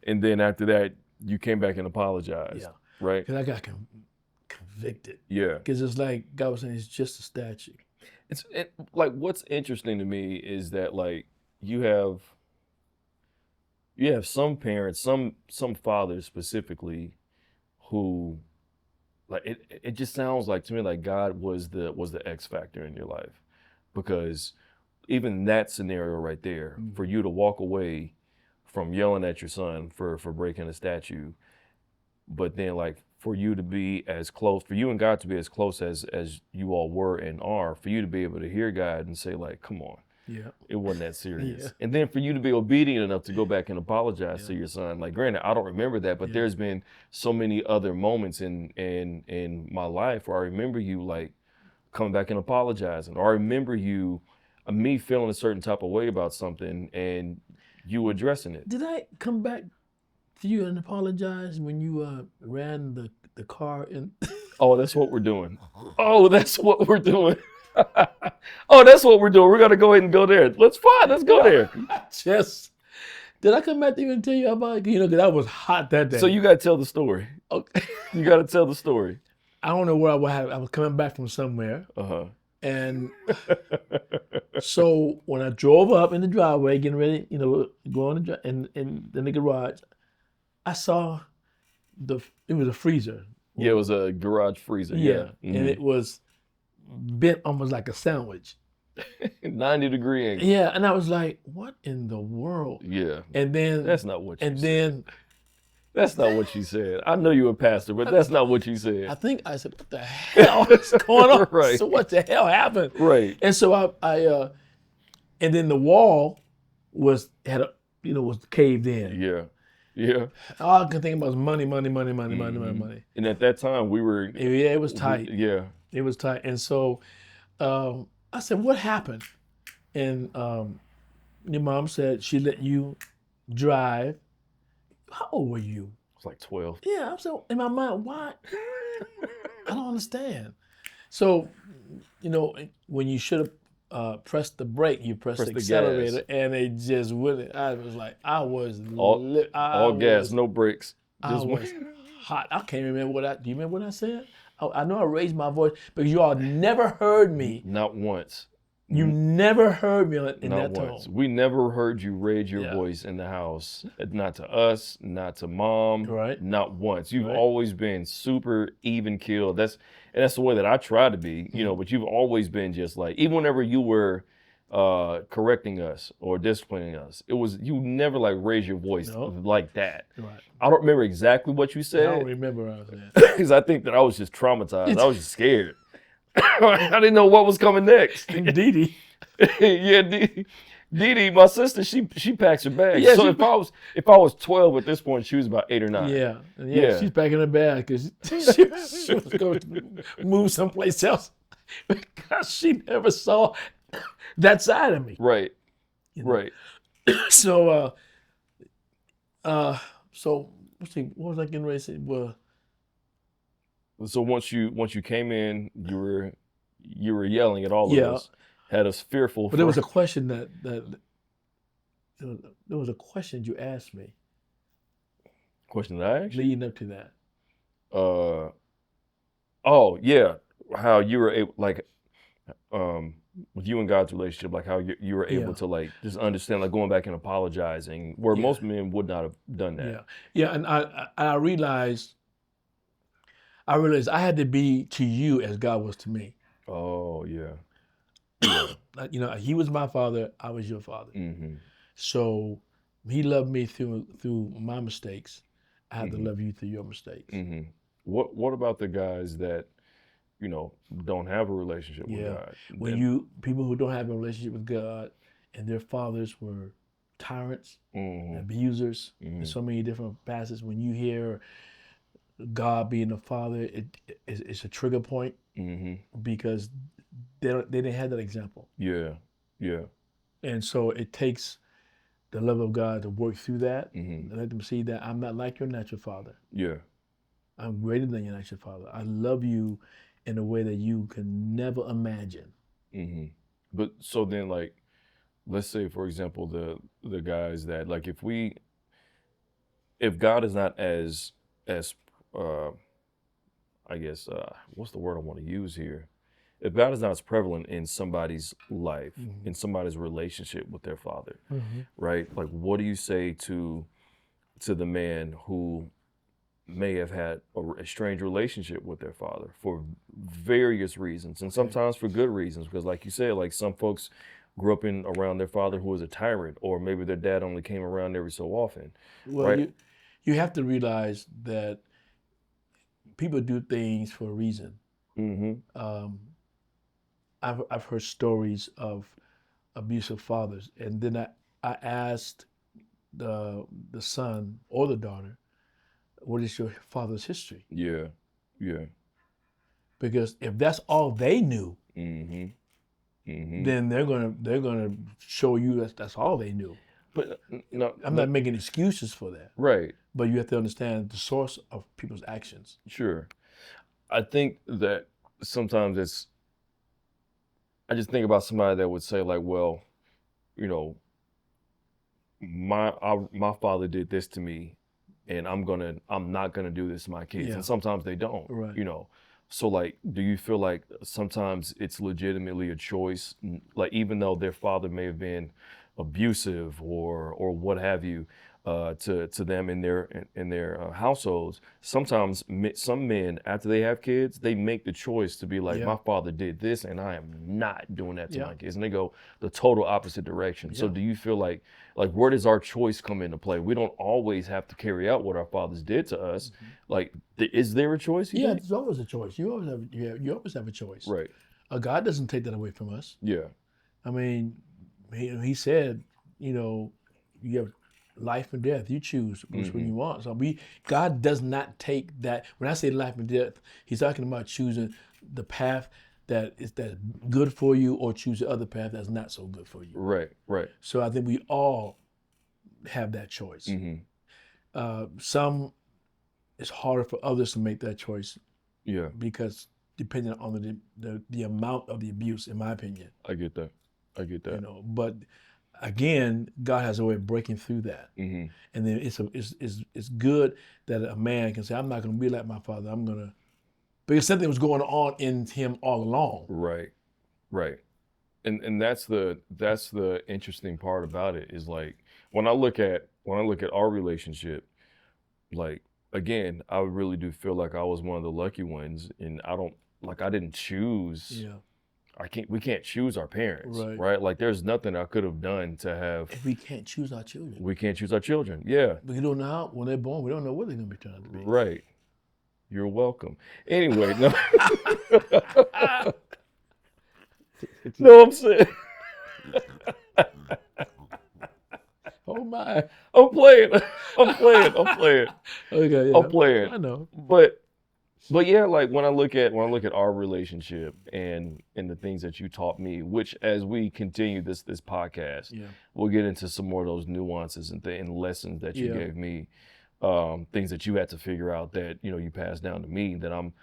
and then after that you came back and apologized. Yeah. Right. Because I got convicted. Yeah. Because it's like God was saying, it's just a statue. Like what's interesting to me is that like you have some parents, some fathers specifically, who like it just sounds like to me like God was the X factor in your life, because even that scenario right there, for you to walk away from yelling at your son for breaking a statue, but then like for you to be as close, for you and God to be as close as you all were and are, for you to be able to hear God and say like, come on, yeah, it wasn't that serious. Yeah. And then for you to be obedient enough to go back and apologize to your son. Like granted, I don't remember that, but there's been so many other moments in my life where I remember you like coming back and apologizing, or I remember me feeling a certain type of way about something and you addressing it. Did I come back to you and apologize when you ran the car in? Oh, that's what we're doing. Oh, that's what we're doing. Oh, that's what we're doing. We're gonna go ahead and go there. Let's go there. Did I come back to you and tell you about it? You know, because I was hot that day. So you gotta tell the story. Okay. You gotta tell the story. I don't know where I was coming back from somewhere. Uh-huh. And so when I drove up in the driveway, getting ready, go on in the garage, I saw it was a freezer. Yeah, it was a garage freezer. Yeah. And it was bent almost like a sandwich. 90-degree angle. Yeah, and I was like, what in the world? Yeah. And then that's not what you and said. then that's not what you said. I know you're a pastor, but that's not what you said. I think I said, what the hell is going on? Right. So what the hell happened? Right. And so I and then the wall was caved in. Yeah. Yeah. All I could think about was money. And at that time we were It was tight. Yeah. It was tight. And so I said, what happened? And your mom said she let you drive. How old were you? I was like 12. Yeah, I'm so in my mind, why? I don't understand. So, when you should have pressed the brake, you pressed the accelerator, gas. And it just wouldn't. I was like, all gas, no brakes. I was hot. I can't remember do you remember what I said? I know I raised my voice because you all never heard me. Not once. You never heard me in Not that once. tone. We never heard you raise your voice in the house. Not to us, not to mom. Right. Not once. You've always been super even keeled. That's the way that I try to be, but you've always been just like, even whenever you were correcting us or disciplining us, you never like raise your voice like that. Right. I don't remember exactly what you said. I don't remember what I said. Because I think that I was just traumatized. I was just scared. I didn't know what was coming next. And Dee Yeah, Dee, my sister, she packs her bags. Yeah, so if I was 12 at this point, she was about 8 or 9. Yeah. She's packing her bag because she was going to move someplace else because she never saw that side of me. Right. Right. So let's see, what was I getting ready to say? Well, So once you came in, you you were yelling at all Yeah. of us, had us fearful. But there was a question there was a question you asked me question that I asked you? leading up to that. Oh yeah, how you were able, like, with you and God's relationship, like how you were able Yeah. to like just understand, like going back and apologizing, where Yeah. most men would not have done that. Yeah, and I realized I had to be to you as God was to me. Oh yeah. You know, He was my father, I was your father. Mm-hmm. So He loved me through my mistakes. I had to Mhm. love you through your mistakes. Mm-hmm. What about the guys that, you know, don't have a relationship with Yeah. God? When people who don't have a relationship with God and their fathers were tyrants, Mm-hmm. abusers, Mm-hmm. in so many different facets, when you hear God being the father, it's a trigger point Mm-hmm. because they didn't have that example. Yeah. Yeah. And so it takes the love of God to work through that Mm-hmm. and let them see that I'm not like your natural father. Yeah. I'm greater than your natural father. I love you in a way that you can never imagine. Mm-hmm. But so then, like, let's say, for example, the guys that, like, if God is not as uh I guess what's the word I want to use here? If God is not as prevalent in somebody's life, Mm-hmm. in somebody's relationship with their father, Mm-hmm. right? Like, what do you say to the man who may have had a strange relationship with their father for various reasons, and sometimes for good reasons? Because, like you said, like some folks grew up in around their father who was a tyrant, or maybe their dad only came around every so often, Well, right? you have to realize that people do things for a reason. Mm-hmm. I've heard stories of abusive fathers, and then I asked the son or the daughter, "What is your father's history?" Yeah. Yeah. Because if that's all they knew, Mm-hmm. Mm-hmm. then they're gonna show you that's all they knew. But no, I'm not making excuses for that, right. but you have to understand the source of people's actions. Sure. I think that sometimes I just think about somebody that would say, like, well, you know, my father did this to me, and I'm not gonna do this to my kids. Yeah. And sometimes they don't, Right. you know. So, like, do you feel like sometimes it's legitimately a choice, like even though their father may have been abusive or what have you, to them in their households, sometimes some men, after they have kids, they make the choice to be like, Yeah. my father did this, and I am not doing that to Yeah. my kids, and they go the total opposite direction. So, Yeah. do you feel like where does our choice come into play? We don't always have to carry out what our fathers did to us. Like, is there a choice? You Yeah, think? there's always a choice. You always have a choice. Right. God doesn't take that away from us. Yeah. I mean, he said, you know, you have life and death. You choose which one you want. So God does not take that. When I say life and death, He's talking about choosing the path that's good for you, or choose the other path that's not so good for you. Right. Right. So I think we all have that choice. Some it's harder for others to make that choice Yeah. because depending on the amount of the abuse, in my opinion. I get that. You know, but again, God has a way of breaking through that, Mm-hmm. and then it's good that a man can say, "I'm not going to be like my father. I'm going to," because something was going on in him all along. Right. Right. And that's the interesting part about it, is like when I look at our relationship, like, again, I really do feel like I was one of the lucky ones, and I didn't choose. Yeah, We can't choose our parents, Right. right? Like, there's nothing I could have done to have. and we can't choose our children. We can't choose our children. Yeah, We don't know how, when they're born. We don't know what they're going to be turned out to be. right. You're welcome. Anyway, no. No, I'm saying. Oh my! I'm playing. I'm playing. Okay, yeah. I'm playing. I know. But yeah, like when I look at our relationship and the things that you taught me, which as we continue this podcast, Yeah. we'll get into some more of those nuances and lessons that you Yeah. gave me, things that you had to figure out that you passed down to me, that I'm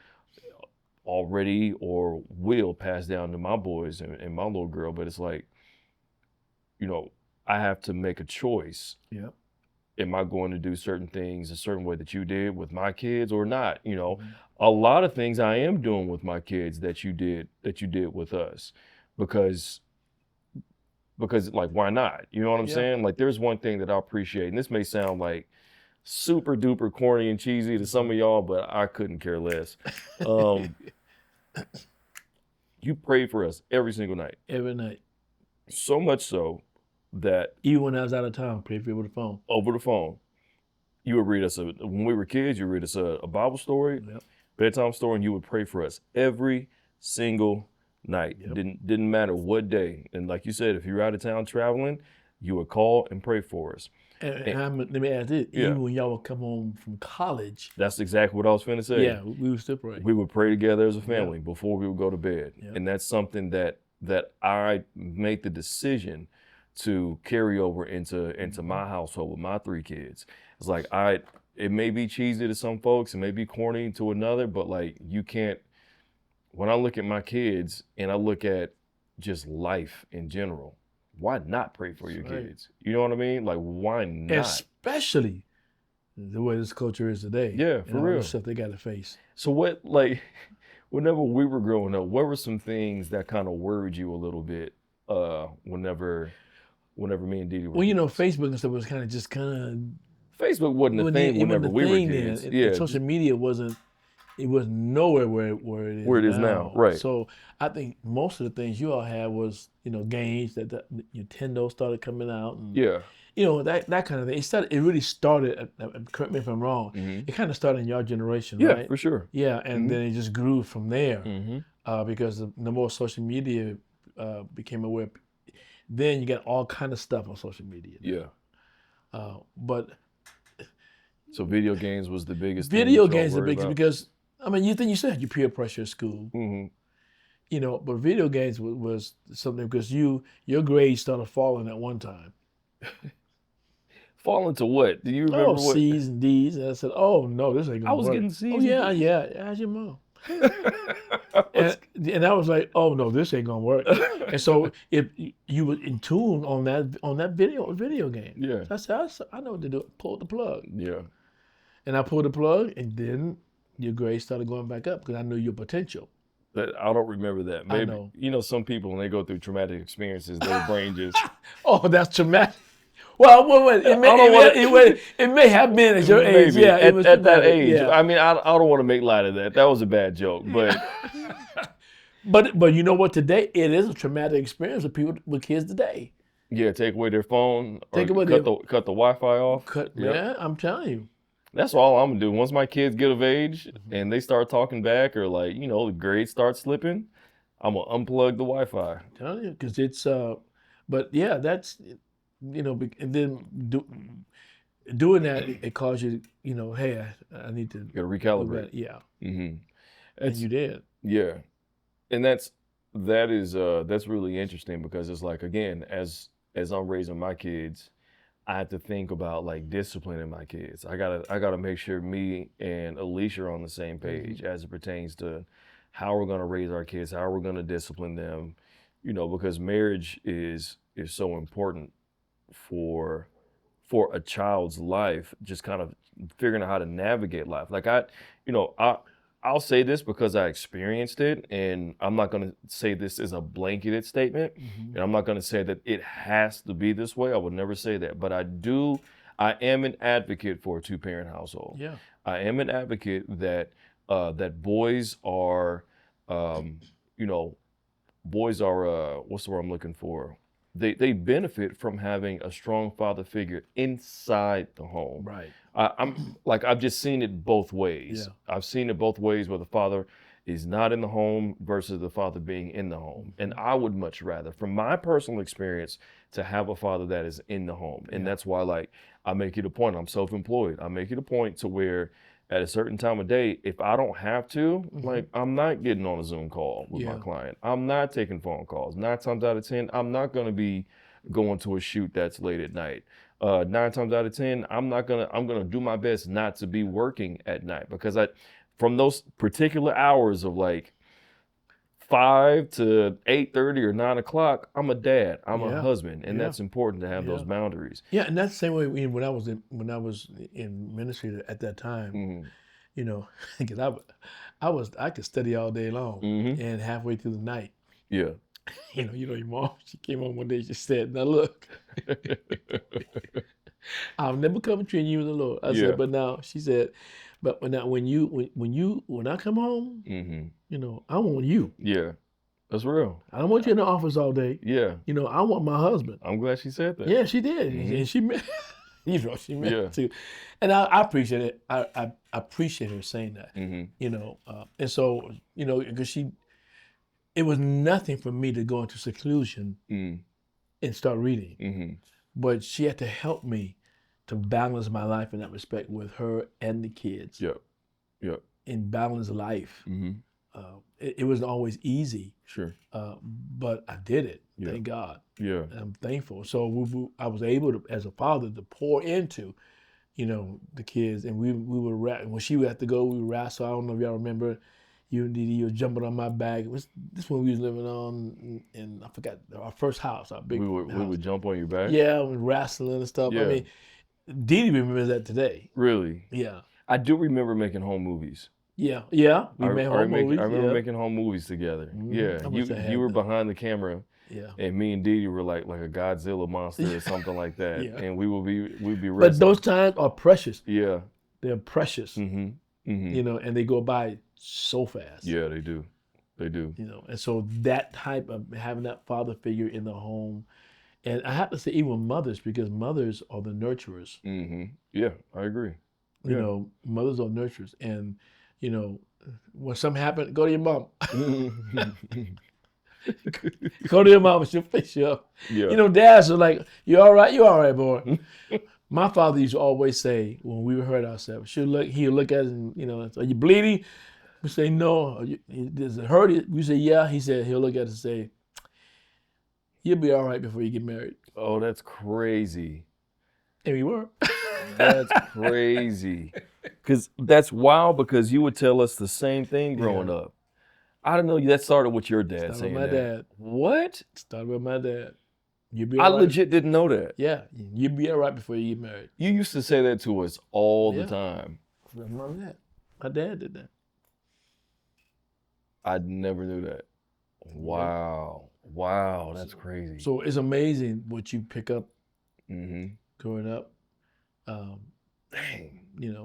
already or will pass down to my boys and my little girl, but it's like, I have to make a choice. Yep. Am I going to do certain things a certain way that you did with my kids or not? A lot of things I am doing with my kids that you did with us, because like, why not? You know what I'm saying? Like, there's one thing that I appreciate, and this may sound like super duper corny and cheesy to some of y'all, but I couldn't care less. You prayed for us every single night. Every night. So much so that even when I was out of town, prayed for you over the phone. Over the phone. You would read us, when we were kids, you would read us a Bible story, bedtime story, and you would pray for us every single night. Yep. Didn't matter what day. And like you said, if you were out of town traveling, you would call and pray for us. And let me add this, even when y'all would come home from college. That's exactly what I was finna say. Yeah, we would still pray. We would pray together as a family before we would go to bed. Yep. And that's something that I made the decision to carry over into my household with my 3 kids. It's like, it may be cheesy to some folks, it may be corny to another, but like, you can't, when I look at my kids and I look at just life in general, why not pray for your kids? You know what I mean? Like, why not? Especially the way this culture is today. Yeah, for real. All the stuff they got to face. So what, like, whenever we were growing up, what were some things that kind of worried you a little bit whenever me and Dee Dee were kids? Facebook and stuff was kind of Facebook wasn't a thing whenever we were kids. And social media wasn't nowhere where it is now. Right. So I think most of the things you all had was, games that Nintendo started coming out. And, that kind of thing. It really started, correct me if I'm wrong, it kind of started in your generation, right? Yeah, for sure. Yeah, and then it just grew from there because the more social media became aware, then you got all kind of stuff on social media. Yeah. But so video games was the biggest video games the biggest because, you said you peer pressure at school. But video games was something because your grades started falling at one time. Falling to what? Do you remember what? C's and D's. And I said, oh, no, this ain't going to work. I was getting C's. Oh, yeah. Ask your mom. and I was like, oh, no, this ain't going to work. And so if you were in tune on that video game. So I said, I know what to do. Pull the plug. Yeah. And I pulled the plug, and then your grades started going back up because I knew your potential. But I don't remember that. Maybe, I know. Some people, when they go through traumatic experiences, their brain just... Oh, that's traumatic. Well, wait. It may have been at your age. Yeah, at that age. Yeah. I don't want to make light of that. That was a bad joke, but... but you know what? Today, it is a traumatic experience with kids today. Yeah, take away their phone, cut the Wi-Fi off. Yeah, I'm telling you. That's all I'm gonna do. Once my kids get of age and they start talking back, or like, the grades start slipping, I'm gonna unplug the Wi-Fi. I'm telling you, because it's but yeah, that's and then doing that, it caused you, hey, I need to. You gotta recalibrate. Yeah. And you did. Yeah, and that's really interesting because it's like, again, as I'm raising my kids, I have to think about like disciplining my kids. I gotta make sure me and Alicia are on the same page as it pertains to how we're gonna raise our kids, how we're gonna discipline them, because marriage is so important for a child's life, just kind of figuring out how to navigate life. Like I'll say this because I experienced it, and I'm not going to say this as a blanketed statement, and I'm not going to say that it has to be this way. I would never say that, but I am an advocate for a 2-parent household. Yeah. I am an advocate that boys are, what's the word I'm looking for? They benefit from having a strong father figure inside the home. Right. I've just seen it both ways. Yeah. I've seen it both ways where the father is not in the home versus the father being in the home. And I would much rather, from my personal experience, to have a father that is in the home. And that's why, I make it a point. I'm self-employed. I make it a point to where at a certain time of day, if I don't have to, I'm not getting on a Zoom call with my client. I'm not taking phone calls. 9 times out of 10, I'm not going to be going to a shoot that's late at night. 9 times out of 10, I'm gonna do my best not to be working at night, because from those particular hours of 5 to 8:30 or 9 o'clock, I'm a dad, I'm a Yeah. husband, and Yeah. that's important to have those Yeah. boundaries. Yeah, and that's the same way when I was in ministry at that time. Mm-hmm. You know, because I could study all day long, Mm-hmm. and halfway through the night, Yeah. your mom, she came home one day, she said, "Now look, I'll never come between you and the Lord." I Yeah. said, "But now," she said, "but now when I come home, Mm-hmm. I want you. Yeah. That's real. I don't want you in the office all day. Yeah. I want my husband." I'm glad she said that. Yeah, she did, Mhm. and she meant, she meant Yeah. it too, and I appreciate it. I appreciate her saying that. Mm-hmm. And so because it was nothing for me to go into seclusion Mm. and start reading, Mm-hmm. but she had to help me to balance my life in that respect with her and the kids, Yep. Yep. and balance life. Mm-hmm. It wasn't always easy, Sure. but I did it. Yeah. Thank God. Yeah. And I'm thankful. So I was able to, as a father, to pour into, the kids, and we would when she would have to go, we would wrestle. I don't know if y'all remember, you and Didi were jumping on my back. It was this one we was living on, in I forgot our first house, our big We house. would jump on your back. Yeah, we wrestling and stuff. Yeah. I mean, Didi remembers that today. Really. Yeah, I do remember making home movies. yeah. We made I home movies. remember yeah. making home movies together. Yeah. I wish I had You were them. behind the camera, Yeah. and me and Dee Dee were like a Godzilla monster or something like that. Yeah. And we'd be But wrestling. those times are precious. Yeah. They're precious. Mm-hmm. Mm-hmm. And they go by so fast. Yeah, they do. They do. And so that type of having that father figure in the home, and I have to say even mothers, because mothers are the nurturers. Mm-hmm. Yeah, I agree. Mothers are nurturers, and when something happened, go to your mom. Go to your mom, she'll fix you up. Yeah. Dads are like, "You all right? You all right, boy?" My father used to always say when we hurt ourselves, he'll look at us and, "Are you bleeding?" We say, "No." "Does it hurt?" We say, "Yeah." He said he'll look at us and say, "You'll be all right before you get married." Oh, that's crazy. And we were. That's crazy. Because that's wild, because you would tell us the same thing growing up. I don't know, that started with your dad saying Started with my that. dad. What? Started with my dad. You'll be I all right. legit didn't know that. Yeah, you'll be all right before you get married. You used to say that to us all the Yeah. time. My dad did that. I never knew that. Wow. Wow, that's crazy. So it's amazing what you pick up Mm-hmm. growing up. Dang.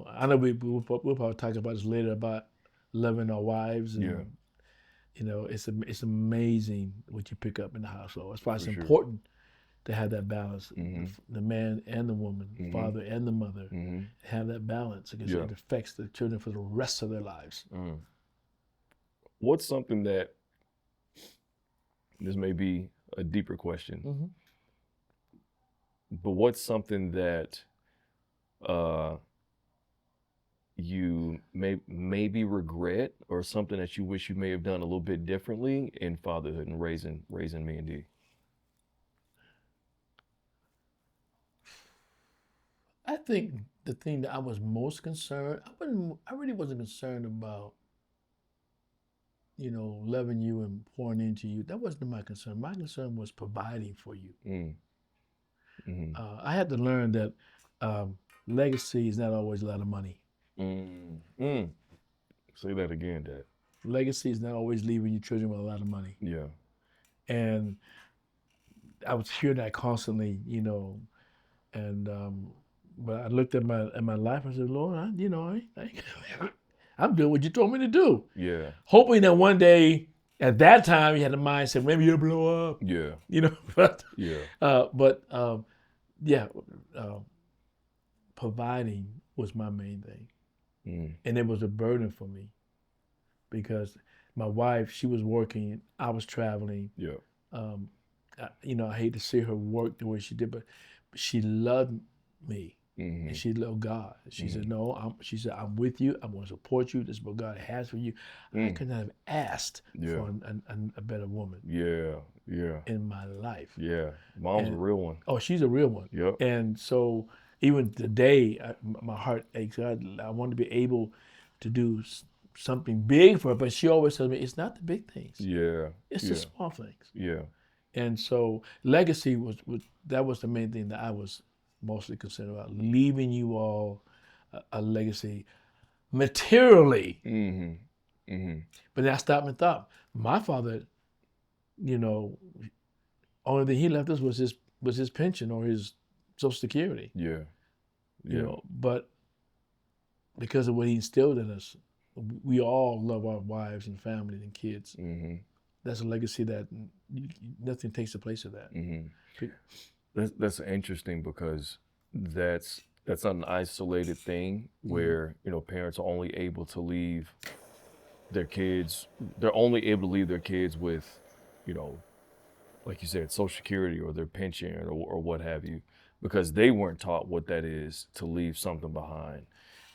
I know we'll probably talk about this later about loving our wives. And, it's amazing what you pick up in the household. That's why it's important to have that balance. Mm-hmm. The man and the woman, the father and the mother, Mm-hmm. have that balance, because it affects the children for the rest of their lives. Mm. What's something that, this may be a deeper question, Mm-hmm. but what's something that you maybe regret, or something that you wish you may have done a little bit differently in fatherhood and raising me and Dee? I think the thing that I was most concerned, I really wasn't concerned about, loving you and pouring into you. That wasn't my concern. My concern was providing for you. Mm. Mm-hmm. I had to learn that legacy is not always a lot of money. Mm. Mm. Say that again, Dad. Legacy is not always leaving your children with a lot of money. Yeah. And I was hearing that constantly, and but I looked at my life and I said, "Lord, I'm doing what you told me to do." Yeah. Hoping that one day, at that time, you had the mindset, maybe you'll blow up. Yeah. But Yeah. providing was my main thing. Mm. And it was a burden for me, because my wife, she was working, I was traveling. Yeah. I hate to see her work the way she did, but she loved me. Mm-hmm. And she loved God. She said, "No," she said, "I'm with you. I'm going to support you. This is what God has for you." I could not have asked for a better woman Yeah. Yeah. in my life. Yeah. Mom's a real one. Oh, she's a real one. Yep. And so even today, my heart aches. I want to be able to do something big for her, but she always tells me it's not the big things. Yeah. It's Yeah. the small things. Yeah. And so legacy was that was the main thing that I was mostly concerned about, leaving you all a legacy materially. Mm-hmm. Mm-hmm. But then I stopped and thought, my father, you know, only thing he left us was his pension or his Social Security. Yeah. You know, but because of what he instilled in us, we all love our wives and families and kids. Mm-hmm. That's a legacy that nothing takes the place of that. Mm-hmm. That's interesting because that's not an isolated thing where, you know, parents are only able to leave their kids. They're only able to leave their kids with, you know, like you said, Social Security or their pension or what have you, because they weren't taught what that is to leave something behind,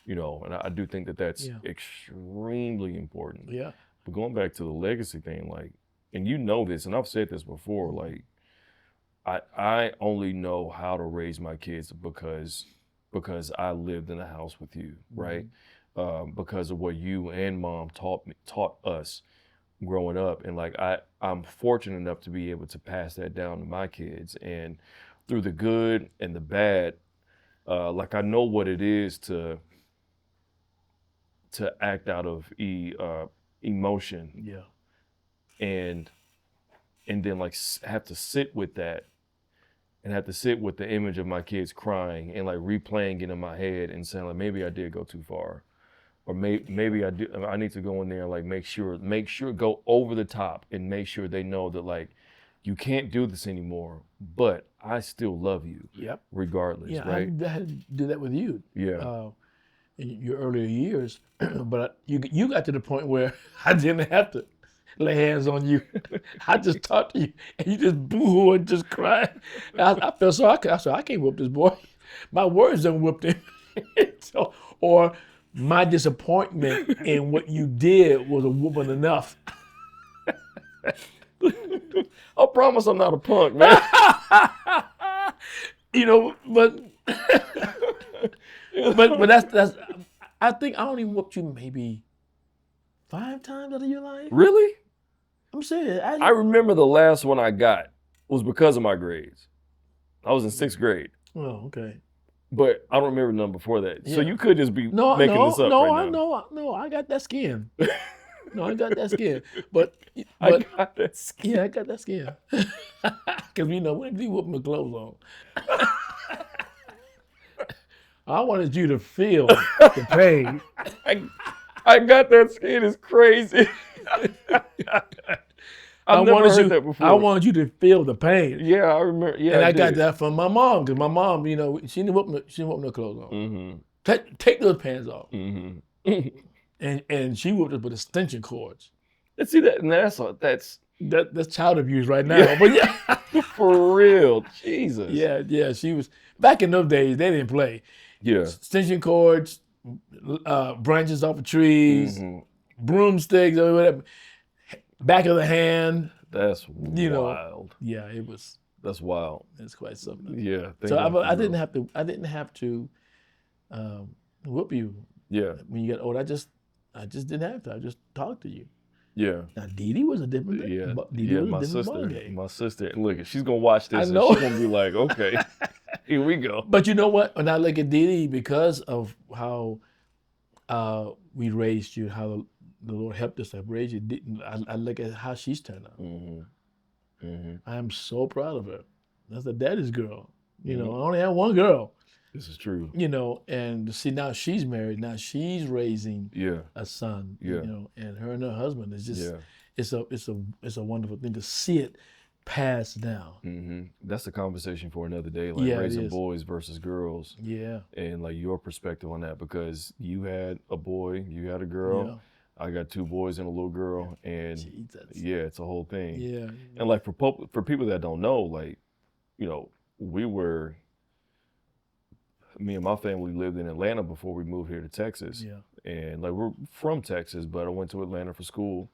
you know. And I do think that that's extremely important. Yeah. But going back to the legacy thing, like, and you know this, and I've said this before, like, I only know how to raise my kids because I lived in a house with you, right? Because of what you and mom taught us growing up. And like I'm fortunate enough to be able to pass that down to my kids, and through the good and the bad, like I know what it is to act out of emotion. Yeah. And then like have to sit with that, and have to sit with the image of my kids crying and like replaying it in my head and saying like, maybe I did go too far, or maybe I need to go in there and like make sure go over the top and make sure they know that like you can't do this anymore, but I still love you. Yep. Regardless, Yeah, right? I had to do that with you. Yeah. In your earlier years, but you got to the point where I didn't have to lay hands on you. I just talked to you, and you just boo-hoo and just cry. I felt so. I said, I can't whoop this boy. My words don't whoop him. So, or my disappointment in what you did was a whooping enough. I promise I'm not a punk, man. You know, but that's. I think I only whooped you maybe 5 times out of your life. Really? I'm serious. I remember the last one I got was because of my grades. I was in 6th grade. Oh, okay. But I don't remember none before that. Yeah. So you could just be making this up right now. No, I got that skin. No, I got that skin. But I got that skin. Yeah, I got that skin. Because we know when we whoop my clothes on. I wanted you to feel the pain. I got that skin. It's crazy. I've never heard that before. I wanted you to feel the pain. Yeah, I remember. Yeah, and I got that from my mom, because my mom, you know, she didn't whoop no clothes on. Mm-hmm. Take those pants off. Mm-hmm. and she whooped us with extension cords. Let's see that, and that's child abuse right now. Yeah. But yeah, for real, Jesus. Yeah. She was back in those days. They didn't play. Yeah, extension cords, branches off of trees, broomsticks, or whatever. Back of the hand. That's wild. Yeah, it was. That's wild. It's quite something. Yeah. So I didn't have to whoop you. Yeah. When you got old, I just didn't have to. I just talked to you. Yeah. Now Dee Dee was a different thing. Yeah. Dee Dee was a my different sister. ballgame. My sister. Look, she's gonna watch this. I know. And she's gonna be like, okay, here we go. But you know what? When I look at Dee Dee, because of how we raised you, how the Lord helped us to raise you, I look at how she's turned out. I am so proud of her. That's a daddy's girl. You know, I only have one girl. This is true. You know, and see, now she's married. Now she's raising a son. Yeah. You know, and her husband is just it's a wonderful thing to see it passed down. That's a conversation for another day, like raising boys versus girls. Yeah. And like your perspective on that, because you had a boy, you had a girl. Yeah. I got 2 boys and a little girl, and Jesus. yeah, it's a whole thing. Yeah. And like for people that don't know, like, you know, me and my family lived in Atlanta before we moved here to Texas. Yeah. And like we're from Texas, but I went to Atlanta for school,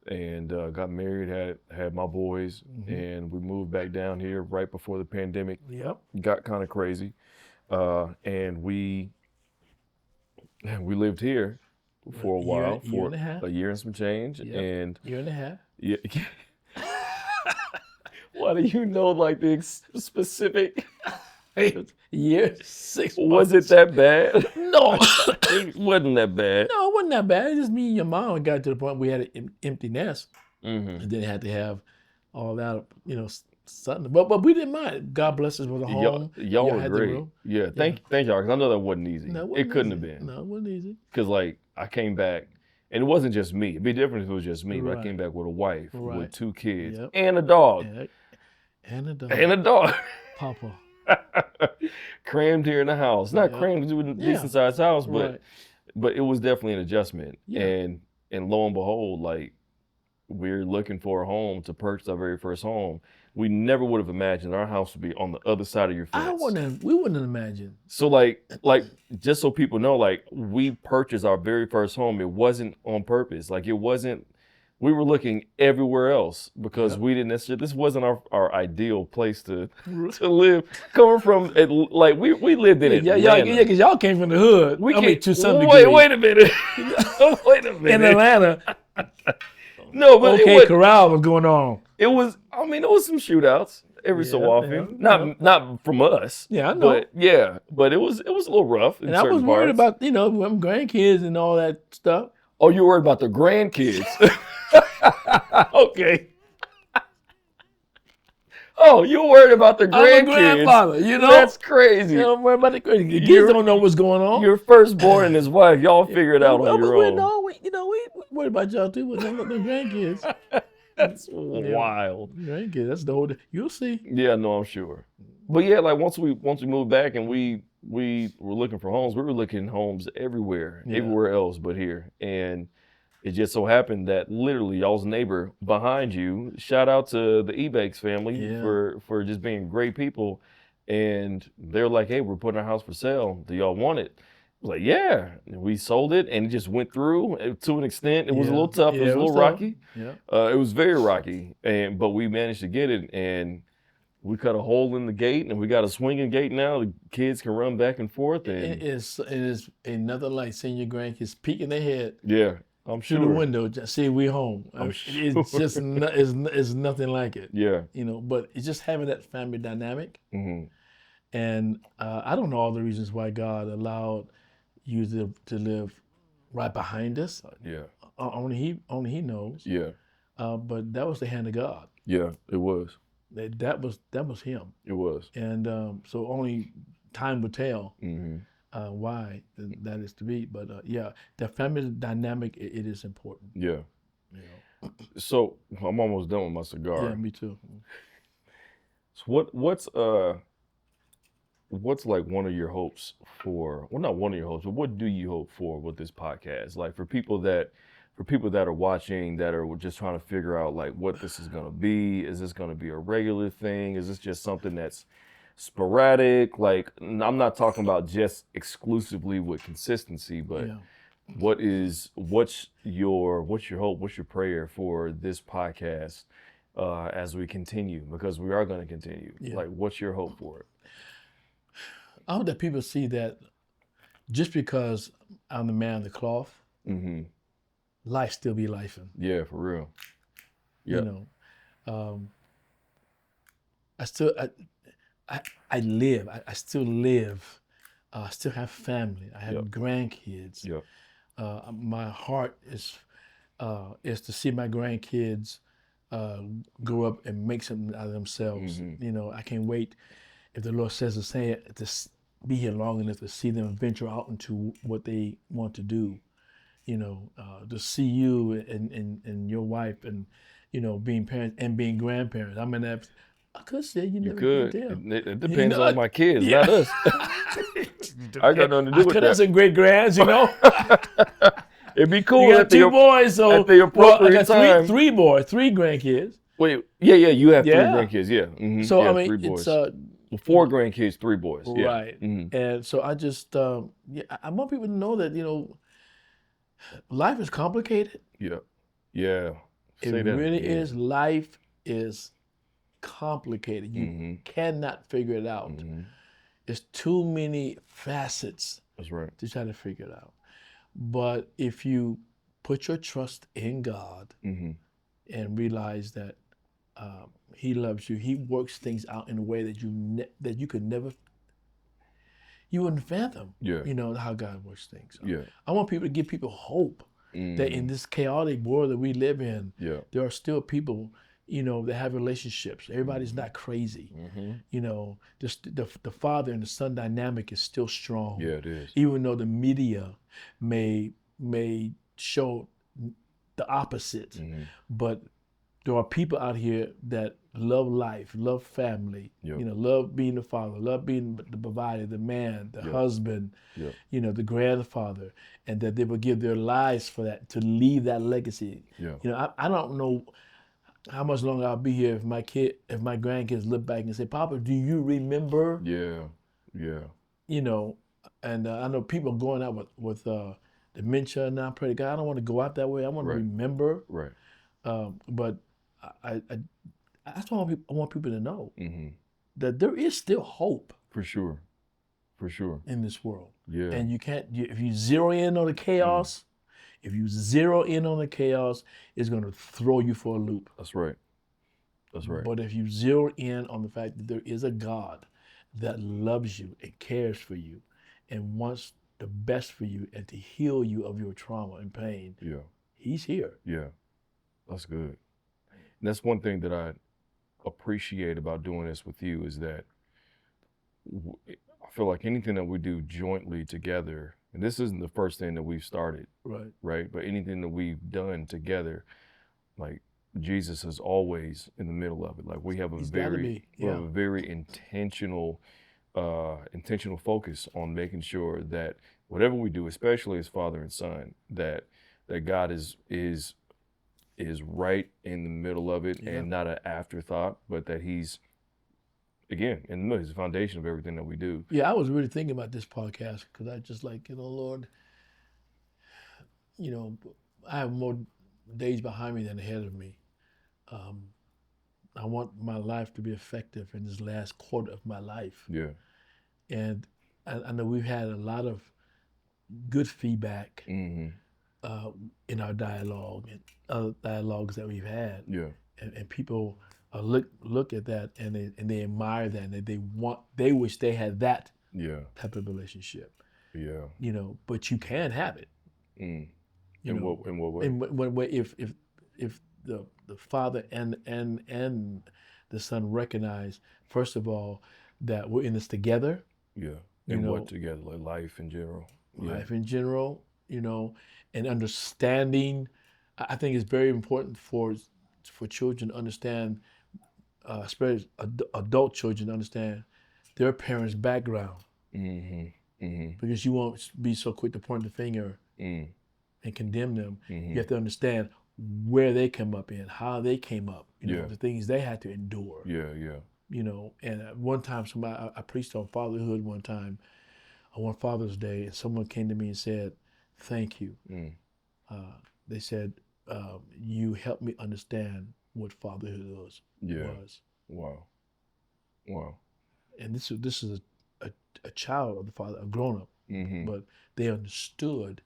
and got married, had my boys, and we moved back down here right before the pandemic. Yep. Got kind of crazy, and we lived here. for a while, year and a half. a year and some change, Yep. and Year and a half. yeah. Why do you know like the specific? Year, 6 months. Was it that bad? No. It wasn't that bad. No, it wasn't that bad. It's just me and your mom got to the point we had an empty nest, Mm-hmm. and then had to have all that, something. But we didn't mind. God bless us with a home. Y'all were had the great. room. Yeah, thank y'all, because I know that wasn't easy. No, it wasn't couldn't easy. have been. No, it wasn't easy. Because like I came back, and it wasn't just me. It'd be different if it was just me. But I Right. came back with a wife, Right. with 2 kids, Yep. and a dog, And a dog. and a dog. Papa. Crammed here in the house. Not Yeah. crammed, it was a decent sized house, Right. but it was definitely an adjustment. Yeah. And lo and behold, like we're looking for a home to purchase our very first home. We never would have imagined our house would be on the other side of your fence. We wouldn't have imagined. So like just so people know, like we purchased our very first home. It wasn't on purpose. Like it wasn't. We were looking everywhere else because we didn't necessarily. This wasn't our ideal place to live. Coming from like we lived in it. Yeah, because y'all came from the hood. To some degree. Wait a minute. Wait a minute. In Atlanta. No, but OK Corral was going on. It was. I mean, it was some shootouts every so often. Not from us. Yeah, I know. But it was a little rough. And I was worried about them grandkids and all that stuff. Oh, you worried about the grandkids? Okay. Oh, you're worried about the grandkids? I'm a grandfather, That's crazy. I'm worried about the grandkids. The kids don't know what's going on. Your firstborn and his wife, y'all figure it out on your own. We worried about y'all too, but them grandkids. That's wild. Grandkids, that's the whole. You'll see. Yeah, no, I'm sure. But yeah, like once we moved back and we were looking for homes, we were looking homes everywhere else but here. And it just so happened that literally y'all's neighbor behind you, shout out to the Ebanks family for just being great people. And they're like, hey, we're putting our house for sale. Do y'all want it? I was like, yeah. And we sold it and it just went through to an extent. It was a little tough. It was a little rocky. Yeah. It was very rocky. But we managed to get it. And we cut a hole in the gate and we got a swinging gate now. The kids can run back and forth. And it is another like seeing your grandkids peeking their head. Yeah. I'm sure. Through the window, just see we home. Sure. It's just it's nothing like it. Yeah. But it's just having that family dynamic. Mm-hmm. And I don't know all the reasons why God allowed you to live right behind us. Yeah. Only He knows. Yeah. But that was the hand of God. Yeah, it was. That was Him. It was. And so only time will tell. Mm-hmm. Why that is to be, but the family dynamic it is important. Yeah. So I'm almost done with my cigar. Yeah, me too. So what's like one of your hopes for? Well, not one of your hopes, but what do you hope for with this podcast? Like for people that are watching that are just trying to figure out like what this is gonna be. Is this gonna be a regular thing? Is this just something that's sporadic? Like I'm not talking about just exclusively with consistency, but what's your hope, what's your prayer for this podcast as we continue, because we are going to continue. Like what's your hope for it? I hope that people see that just because I'm the man of the cloth, life still be lifing. Yeah, for real. I live. I still live. I still have family. I have grandkids. My heart is to see my grandkids grow up and make something out of themselves. I can't wait, if the Lord says the same, to be here long enough to see them venture out into what they want to do. To see you and your wife and being parents and being grandparents. I mean, I could say you could. It depends on my kids, not us. I got nothing to do with that. I could have some great grands, It'd be cool. You got 2 boys, so at the appropriate time. Three boys, 3 grandkids. Wait, you have 3 grandkids, Mm-hmm. So I mean, 3 boys. It's 4 grandkids, 3 boys. Right. Mm-hmm. And so I just I want people to know that life is complicated. Yeah. It really is. Life is complicated. You cannot figure it out. It's too many facets. That's right. To try to figure it out. But if you put your trust in God and realize that He loves you, He works things out in a way that that you could never, you wouldn't fathom. Yeah. You know how God works things. So Yeah. I want people to give people hope that in this chaotic world that we live in, Yeah. there are still people, you know, that have relationships. Everybody's not crazy. You know, just the father and the son dynamic is still strong. Yeah, it is. Even though the media may show the opposite, but there are people out here that love life, love family, Yep. you know, love being the father, love being the provider, the man, the husband, Yep. you know, the grandfather, and that they will give their lives for that, to leave that legacy. Yeah. You know, I don't know how much longer I'll be here if my grandkids look back and say, Papa, do you remember? Yeah. Yeah. You know, and I know people going out with dementia now. Pray to God, I don't want to go out that way. I want to remember. Right. But I that's what I want people to know, that there is still hope For sure. For sure. in this world. Yeah. And you can't, if you zero in on the chaos, it's going to throw you for a loop. That's right. That's right. But if you zero in on the fact that there is a God that loves you and cares for you and wants the best for you and to heal you of your trauma and pain, Yeah. He's here. Yeah. That's good. And that's one thing that I appreciate about doing this with you is that I feel like anything that we do jointly together, and this isn't the first thing that we've started, right? But anything that we've done together, like Jesus is always in the middle of it. Like we have a very intentional focus on making sure that whatever we do, especially as father and son, that God is right in the middle of it and not an afterthought, but that He's again in the middle. He's the foundation of everything that we do. Yeah, I was really thinking about this podcast because I just like, you know, Lord, you know, I have more days behind me than ahead of me. I want my life to be effective in this last quarter of my life. Yeah. And I know we've had a lot of good feedback in our dialogue and other dialogues that we've had. Yeah. And people look at that and they admire that and they wish they had that type of relationship. Yeah. You know, but you can have it. In what way? If the father and the son recognize, first of all, that we're in this together. Yeah. And what together? Like life in general. Life in general, you know, and understanding. I think it's very important for children to understand, especially adult children to understand their parents' background. Because you won't be so quick to point the finger and condemn them. You have to understand where they come up in, how they came up, you know, the things they had to endure. Yeah. You know, and one time I preached on fatherhood one time on one Father's Day, and someone came to me and said, "Thank you." They said, "You helped me understand what fatherhood was." Wow. And this is a child of the father, a grown up, but they understood,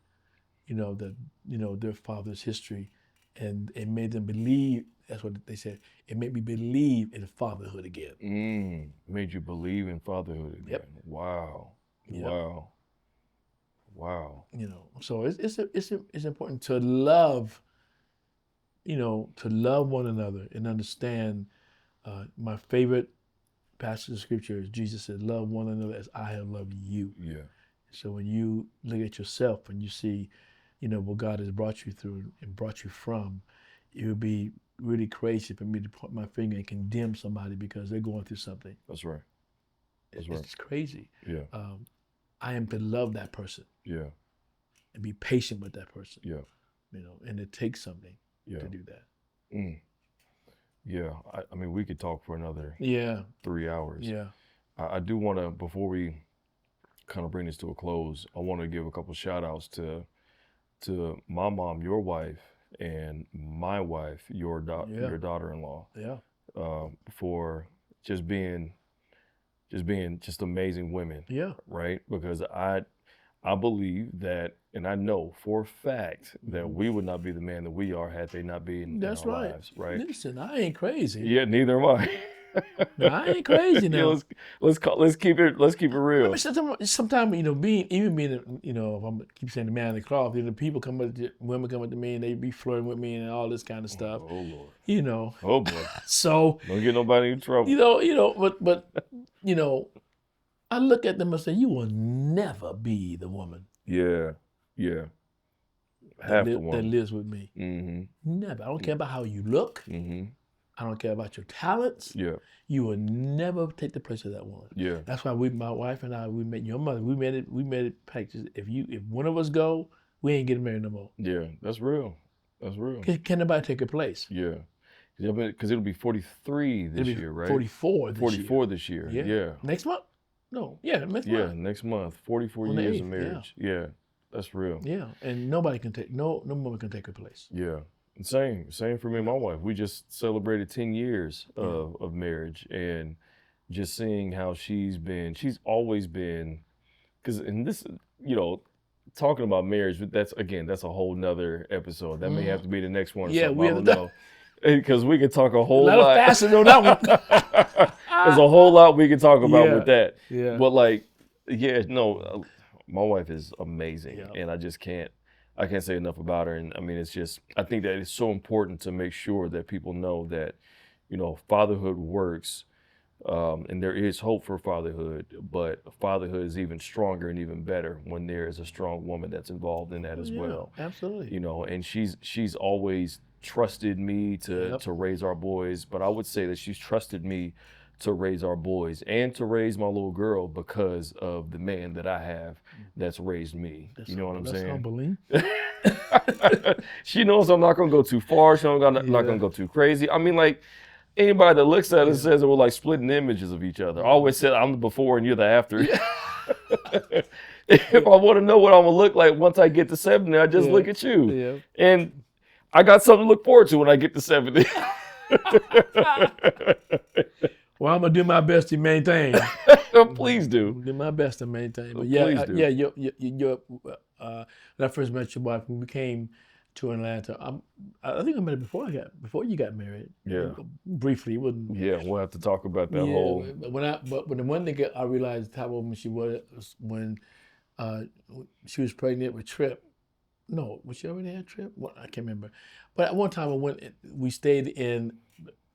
you know, that, you know, their father's history, and it made them believe. That's what they said. It made me believe in fatherhood again. Made you believe in fatherhood again. Yep. Wow. Yep. Wow. You know, so it's important to love. You know, to love one another and understand. My favorite passage of scripture is Jesus said, "Love one another as I have loved you." Yeah. So when you look at yourself and you see, you know, what God has brought you through and brought you from, it would be really crazy for me to point my finger and condemn somebody because they're going through something. That's right. It's crazy. Yeah. I am to love that person. Yeah. And be patient with that person. Yeah. You know, and it takes something to do that. Yeah. I mean, we could talk for another 3 hours. Yeah. I do want to, before we kind of bring this to a close, I want to give a couple shout outs to my mom, your wife, and my wife, your daughter-in-law. Yeah. For just being amazing women. Yeah. Right? Because I I believe that, and I know for a fact that we would not be the man that we are had they not been in That's our right. lives, right? Listen, I ain't crazy. Yeah, neither am I. No, I ain't crazy Yeah, now. let's keep it I real. mean, sometimes being, if I'm keep saying the man of the cloth, people come up, women come up to me and they be flirting with me and all this kind of stuff. Oh Lord. Oh boy. So Don't get nobody in trouble. but I look at them and say, you will never be the woman. Yeah. Half the that lives with me. Mm-hmm. Never. I don't care about how you look. Mm-hmm. I don't care about your talents. Yeah. You will never take the place of that woman. Yeah. That's why my wife and I, we met your mother. We made it practice. If one of us go, we ain't getting married no more. Yeah. That's real. Can nobody take her place? Yeah. Because it'll be 43 this year, right? 44 this 44 this year. Yeah. Next month? No. Yeah, next month. Yeah, next month. 44 On the years 8th, of marriage. Yeah. That's real. Yeah, and nobody can take no woman can take her place. Yeah. Same for me and my wife. We just celebrated 10 years of marriage, and just seeing how she's always been, and this, talking about marriage, that's a whole nother episode. That may have to be the next one or something. I don't know. Because we could talk a whole lot. Faster on that one. There's a whole lot we can talk about with that. Yeah. But my wife is amazing, and I can't say enough about her. And I mean, I think that it's so important to make sure that people know that, fatherhood works, and there is hope for fatherhood, but fatherhood is even stronger and even better when there is a strong woman that's involved in that as well. Absolutely. And she's always trusted me to raise our boys, but I would say that she's trusted me to raise our boys and to raise my little girl because of the man that I have that's raised me. You know what I'm saying? Humbling. She knows I'm not going to go too far. She's not going to go too crazy. I mean, like, anybody that looks at it says that we're like splitting images of each other. I always said I'm the before and you're the after. If I want to know what I'm going to look like once I get to 70, I just look at you. Yeah. And I got something to look forward to when I get to 70. Well, I'm gonna do my best to maintain. Please do. Do my best to maintain. But when I first met your wife, when we came to Atlanta, I think I met her before you got married. Yeah. Briefly, it wasn't. Yeah, we'll have to talk about that whole. But when the one thing I realized how old she was when she was pregnant with Tripp. No, was she already had Tripp? Well, I can't remember. But at one time we stayed in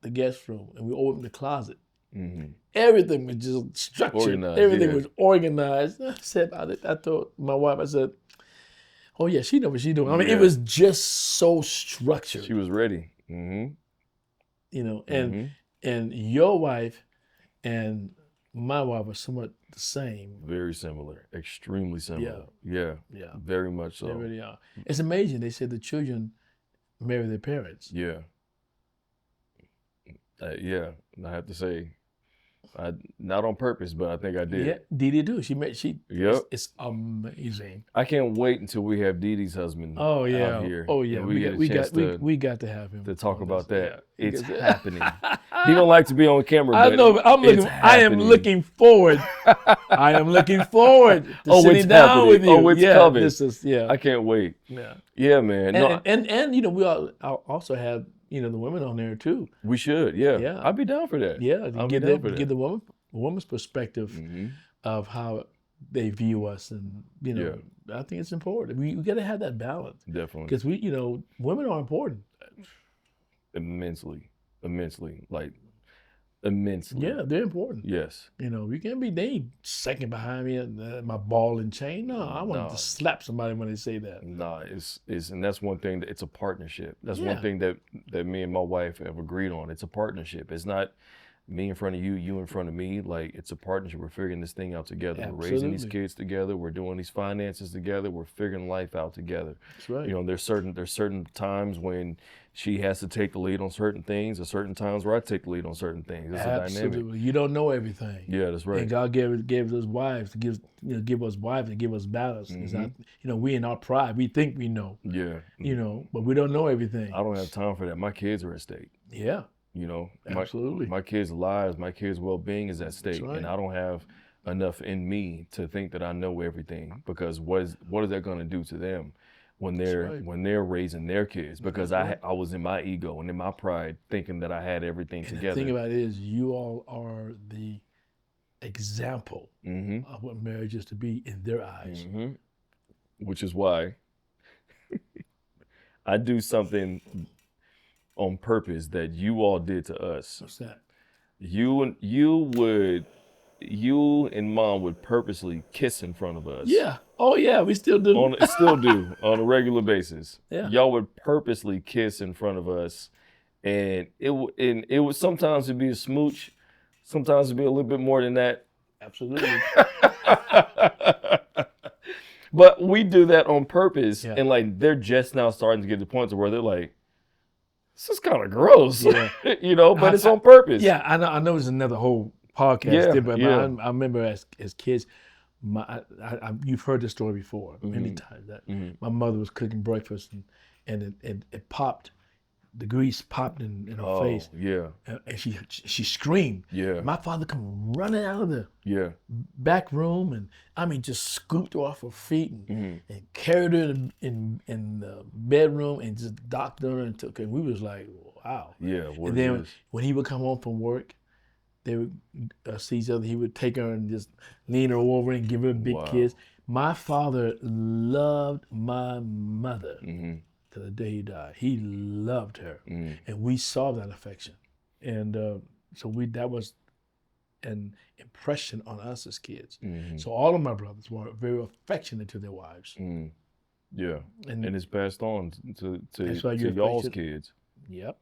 the guest room and we opened the closet. Mm-hmm. Everything was just structured. Everything was organized. I said about it. I told my wife, I said, "Oh yeah, she knows what she's doing." I mean, it was just so structured. She was ready. Mm-hmm. And your wife and my wife are somewhat the same. Very similar. Extremely similar. Yeah. Very much so. They really are. It's amazing. They said the children marry their parents. Yeah. I have to say, not on purpose, but I think I did. Yeah, Dee Dee do. Yep. It's amazing. I can't wait until we have Dee Dee's husband out here. Oh yeah. We got to have him to talk about that. Yeah. It's happening. He don't like to be on camera. I know. I am looking forward. I am looking forward to sitting down with you. It's coming. I can't wait. Yeah, man. And we all also have the women on there too. We should. Yeah. I'd be down for that. Yeah. Give the woman's perspective of how they view us, and I think it's important. We got to have that balance. Definitely. Because women are important. Immensely. Like, immensely. Yeah, they're important. Yes. We can't be they second behind me and my ball and chain. No, I want to slap somebody when they say that. No, it's and that's one thing that it's a partnership. That's one thing that me and my wife have agreed on. It's a partnership. It's not me in front of you, you in front of me. Like, it's a partnership. We're figuring this thing out together. Absolutely. We're raising these kids together. We're doing these finances together. We're figuring life out together. That's right. There's certain times when she has to take the lead on certain things. There's certain times where I take the lead on certain things. It's a dynamic. You don't know everything. Yeah, that's right. And God gave us wives to give us wives and give us balance. Mm-hmm. We in our pride, we think we know. Yeah. But we don't know everything. I don't have time for that. My kids are at stake. Yeah. You know, absolutely. My kids' lives, my kids' well-being is at stake, right. and I don't have enough in me to think that I know everything, because what is that going to do to them when they're raising their kids? Because I was in my ego and in my pride thinking that I had everything And together. the thing about it is, you all are the example of what marriage is to be in their eyes. Which is why I do something on purpose that you all did to us. What's that? You and mom would purposely kiss in front of us. Yeah. Oh yeah, we still do. Still do on a regular basis. Yeah. Y'all would purposely kiss in front of us, and it would sometimes it'd be a smooch, sometimes it'd be a little bit more than that. Absolutely. But we do that on purpose, Yeah. and like they're just now starting to get to the point to where they're like, this is kind of gross, Yeah. but it's on purpose. Yeah, I know there's another whole podcast there, but I remember as kids, you've heard this story before many times, that my mother was cooking breakfast and it popped, the grease popped in her face. Yeah. And she screamed. Yeah. My father come running out of the back room, and I mean just scooped her off her feet and carried her in the bedroom and just docked her and took her. And we was like, wow. Yeah. And then when he would come home from work, they would see each other. He would take her and just lean her over and give her a big kiss. My father loved my mother. To the day he died. He loved her, and we saw that affection, and so that was an impression on us as kids. So all of my brothers were very affectionate to their wives. Yeah, and it's passed on to y'all's kids. Yep.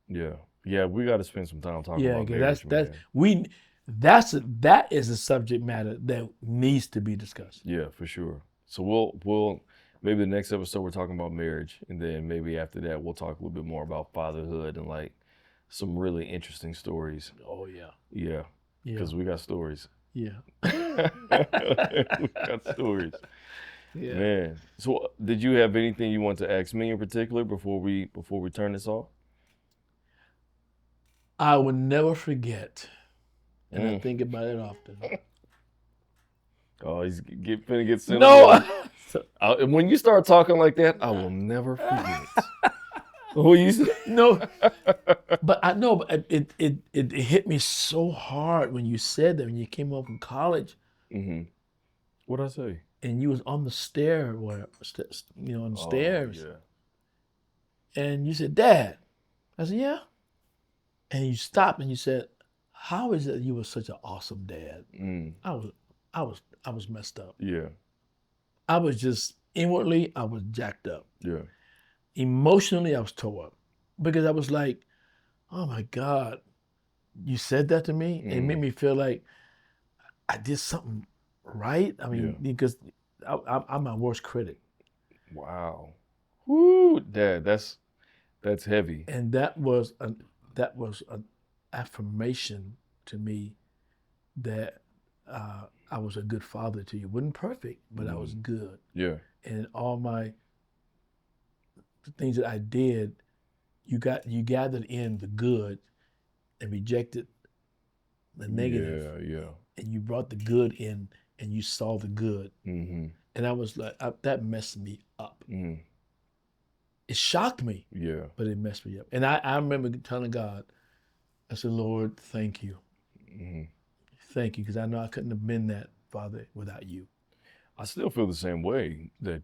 Yeah. We got to spend some time talking about marriage. That is a subject matter that needs to be discussed. Yeah, for sure. So we'll maybe the next episode we're talking about marriage, and then maybe after that we'll talk a little bit more about fatherhood and like some really interesting stories. Oh yeah. Yeah. Because we got stories. Yeah. We got stories. Yeah. Man. So did you have anything you want to ask me in particular before we turn this off? I will never forget, and I think about it often. Oh, he's finna get sent. No. When you start talking like that, I will never forget. No, but I know, but it hit me so hard when you said that, when you came home from college. What'd I say? And you was on the stair, on the stairs. Yeah. And you said, "Dad." I said, "Yeah." And you stopped and you said, "How is it you were such an awesome dad?" I was messed up. Yeah. I was just inwardly, I was jacked up. Yeah. Emotionally, I was tore up, because I was like, oh my God, you said that to me? And it made me feel like I did something right. I mean, because I'm my worst critic. Wow. Woo, Dad, that's heavy. And that was an affirmation to me that I was a good father to you. Wasn't perfect, but I was good. Yeah. And all the things that I did, you gathered in the good and rejected the negative. Yeah. And you brought the good in, and you saw the good. And I was like, that messed me up. It shocked me. Yeah. But it messed me up. And I remember telling God, I said, Lord, thank you. Thank you, because I know I couldn't have been that father without you. I still feel the same way, that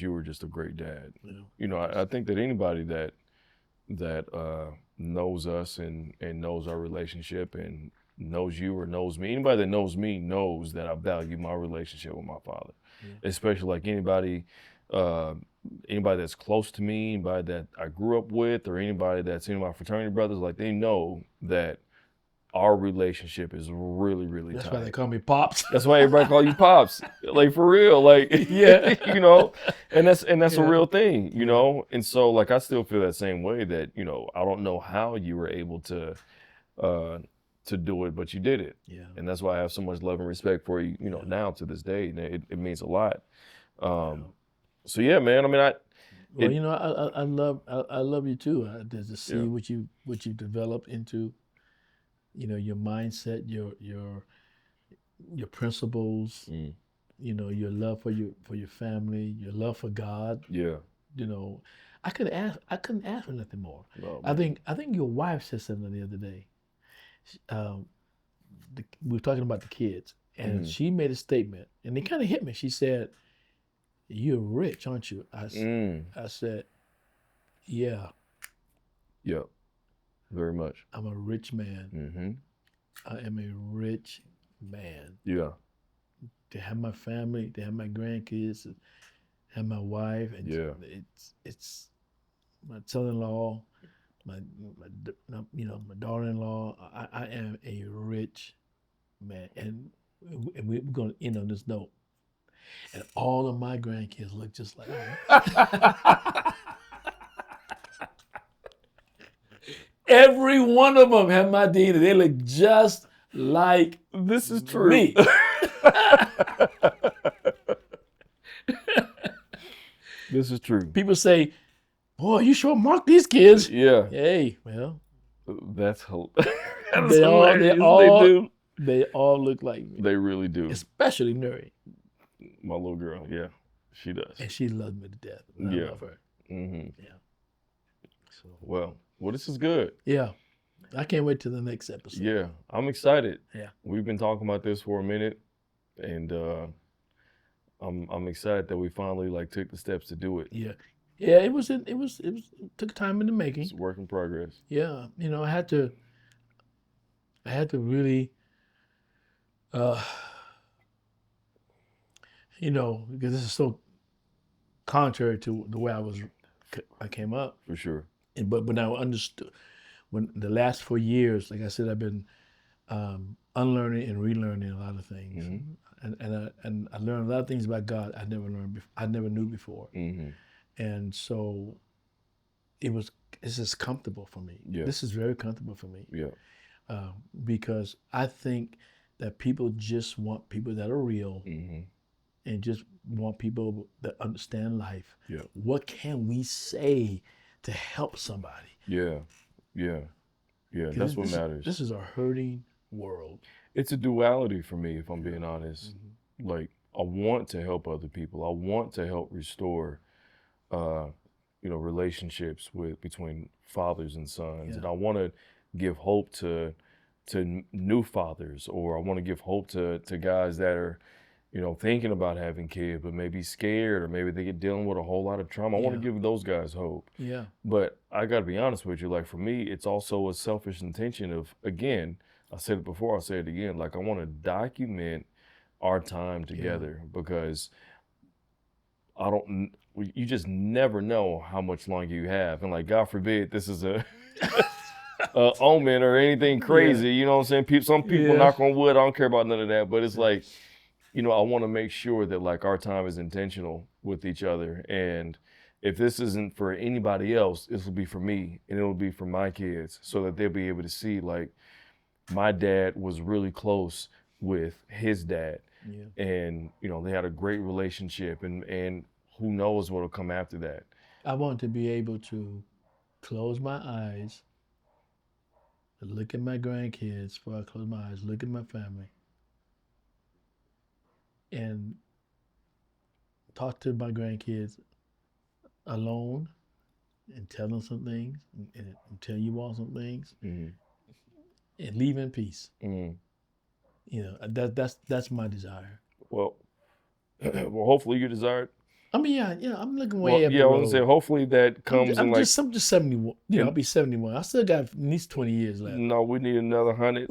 you were just a great dad. I think that anybody that knows us and knows our relationship and knows you or knows me, anybody that knows me knows that I value my relationship with my father. Especially like anybody that's close to me, anybody that I grew up with, or anybody that's any of my fraternity brothers, like they know that our relationship is really, really tight. That's why they call me Pops. That's why everybody call you Pops. Like, for real. Like, Yeah. and that's a real thing, And so, like, I still feel that same way, that, I don't know how you were able to do it, but you did it. Yeah. And that's why I have so much love and respect for you, now to this day. And it means a lot. So yeah, man, I mean, I love you too. To see what you developed into, your mindset, your your principles, Mm. you know, your love for your family, your love for God. Yeah. You know, I couldn't ask for nothing more. Oh, I man. think your wife said something the other day. We were talking about the kids, and she made a statement, and it kind of hit me. She said, "You're rich, aren't you?" I said, "Yeah, Yeah. Very much. I'm a rich man. Mm-hmm. I am a rich man. Yeah. To have my family, to have my grandkids, to have my wife, and Yeah. it's my son-in-law, my my daughter-in-law. I am a rich man, and we're going to end on this note. And all of my grandkids look just like me. Every one of them have my DNA. They look just like This is true. me. This is true. People say, "Boy, you sure mark these kids." Yeah. Hey, well, That's hilarious. they all do. they all look like me, They really do. especially Nuri, My little girl. Yeah. She does. and she loves me to death. I Yeah. love her. Mm-hmm. Yeah. So Well, this is good. yeah, I can't wait till the next episode. Yeah. I'm excited. Yeah. We've been talking about this for a minute, and I'm excited that we finally took the steps to do it. Yeah. Yeah, it took time in the making. It's a work in progress. Yeah, you know, I had to really, you know, because this is so contrary to the way I came up. For sure. But when I understood, when the last 4 years, like I said, I've been unlearning and relearning a lot of things, and I learned a lot of things about God I never knew before, and so this is comfortable for me. Yeah. This is very comfortable for me. Yeah. Because I think that people just want people that are real, and just want people that understand life. Yeah. What can we say to help somebody? Yeah. Yeah. Yeah. That's what matters. This is a hurting world. It's a duality for me, if I'm being honest. Like, I want to help other people. I want to help restore, relationships between fathers and sons, and I want to give hope to new fathers, or I want to give hope to guys that are, thinking about having kids, but maybe scared, or maybe they get dealing with a whole lot of trauma. I want to give those guys hope. Yeah. But I got to be honest with you. Like, for me, it's also a selfish intention of, again, I said it before, I'll say it again. Like, I want to document our time together, because you just never know how much longer you have. And, like, God forbid this is a omen or anything crazy. You know what I'm saying? Some people, knock on wood, I don't care about none of that. But it's like, I want to make sure that, like, our time is intentional with each other. And if this isn't for anybody else, this will be for me, and it'll be for my kids, so that they'll be able to see, like, my dad was really close with his dad. Yeah. And, they had a great relationship, and who knows what'll come after that. I want to be able to close my eyes, look at my grandkids before I close my eyes, look at my family, and talk to my grandkids alone, and tell them some things, and tell you all some things, and leave in peace. That's my desire. Well, hopefully you desire it. I mean, I'm looking way up the I road. was gonna say, hopefully that comes I'm just 71. I'll be 71. I still got at least 20 years left. No, we need another 100.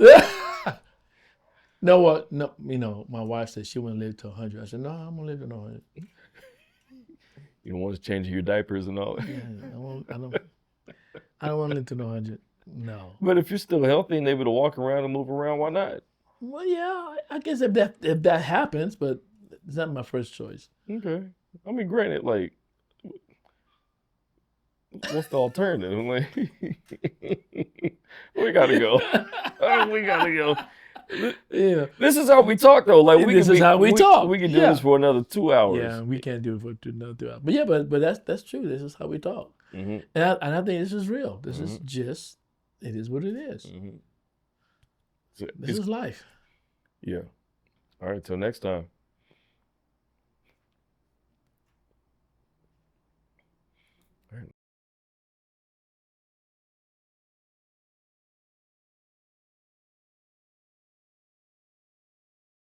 No, what? No, my wife said she want to live to 100. I said, no, I'm gonna live to 100. You don't want to change your diapers and all that. Yeah, I don't want to live to 100. No. But if you're still healthy and able to walk around and move around, why not? Well, yeah, I guess if that happens, but it's not my first choice. Okay. I mean, granted, like, what's the alternative? Like, we gotta go. We gotta go. Yeah. This is how we talk, though. Like, this is how we talk. We can do this for another 2 hours. Yeah, we can't do it for another 2 hours. But yeah, but that's true. This is how we talk. And I think this is real. This is just, it is what it is. This is life. Yeah. All right, till next time.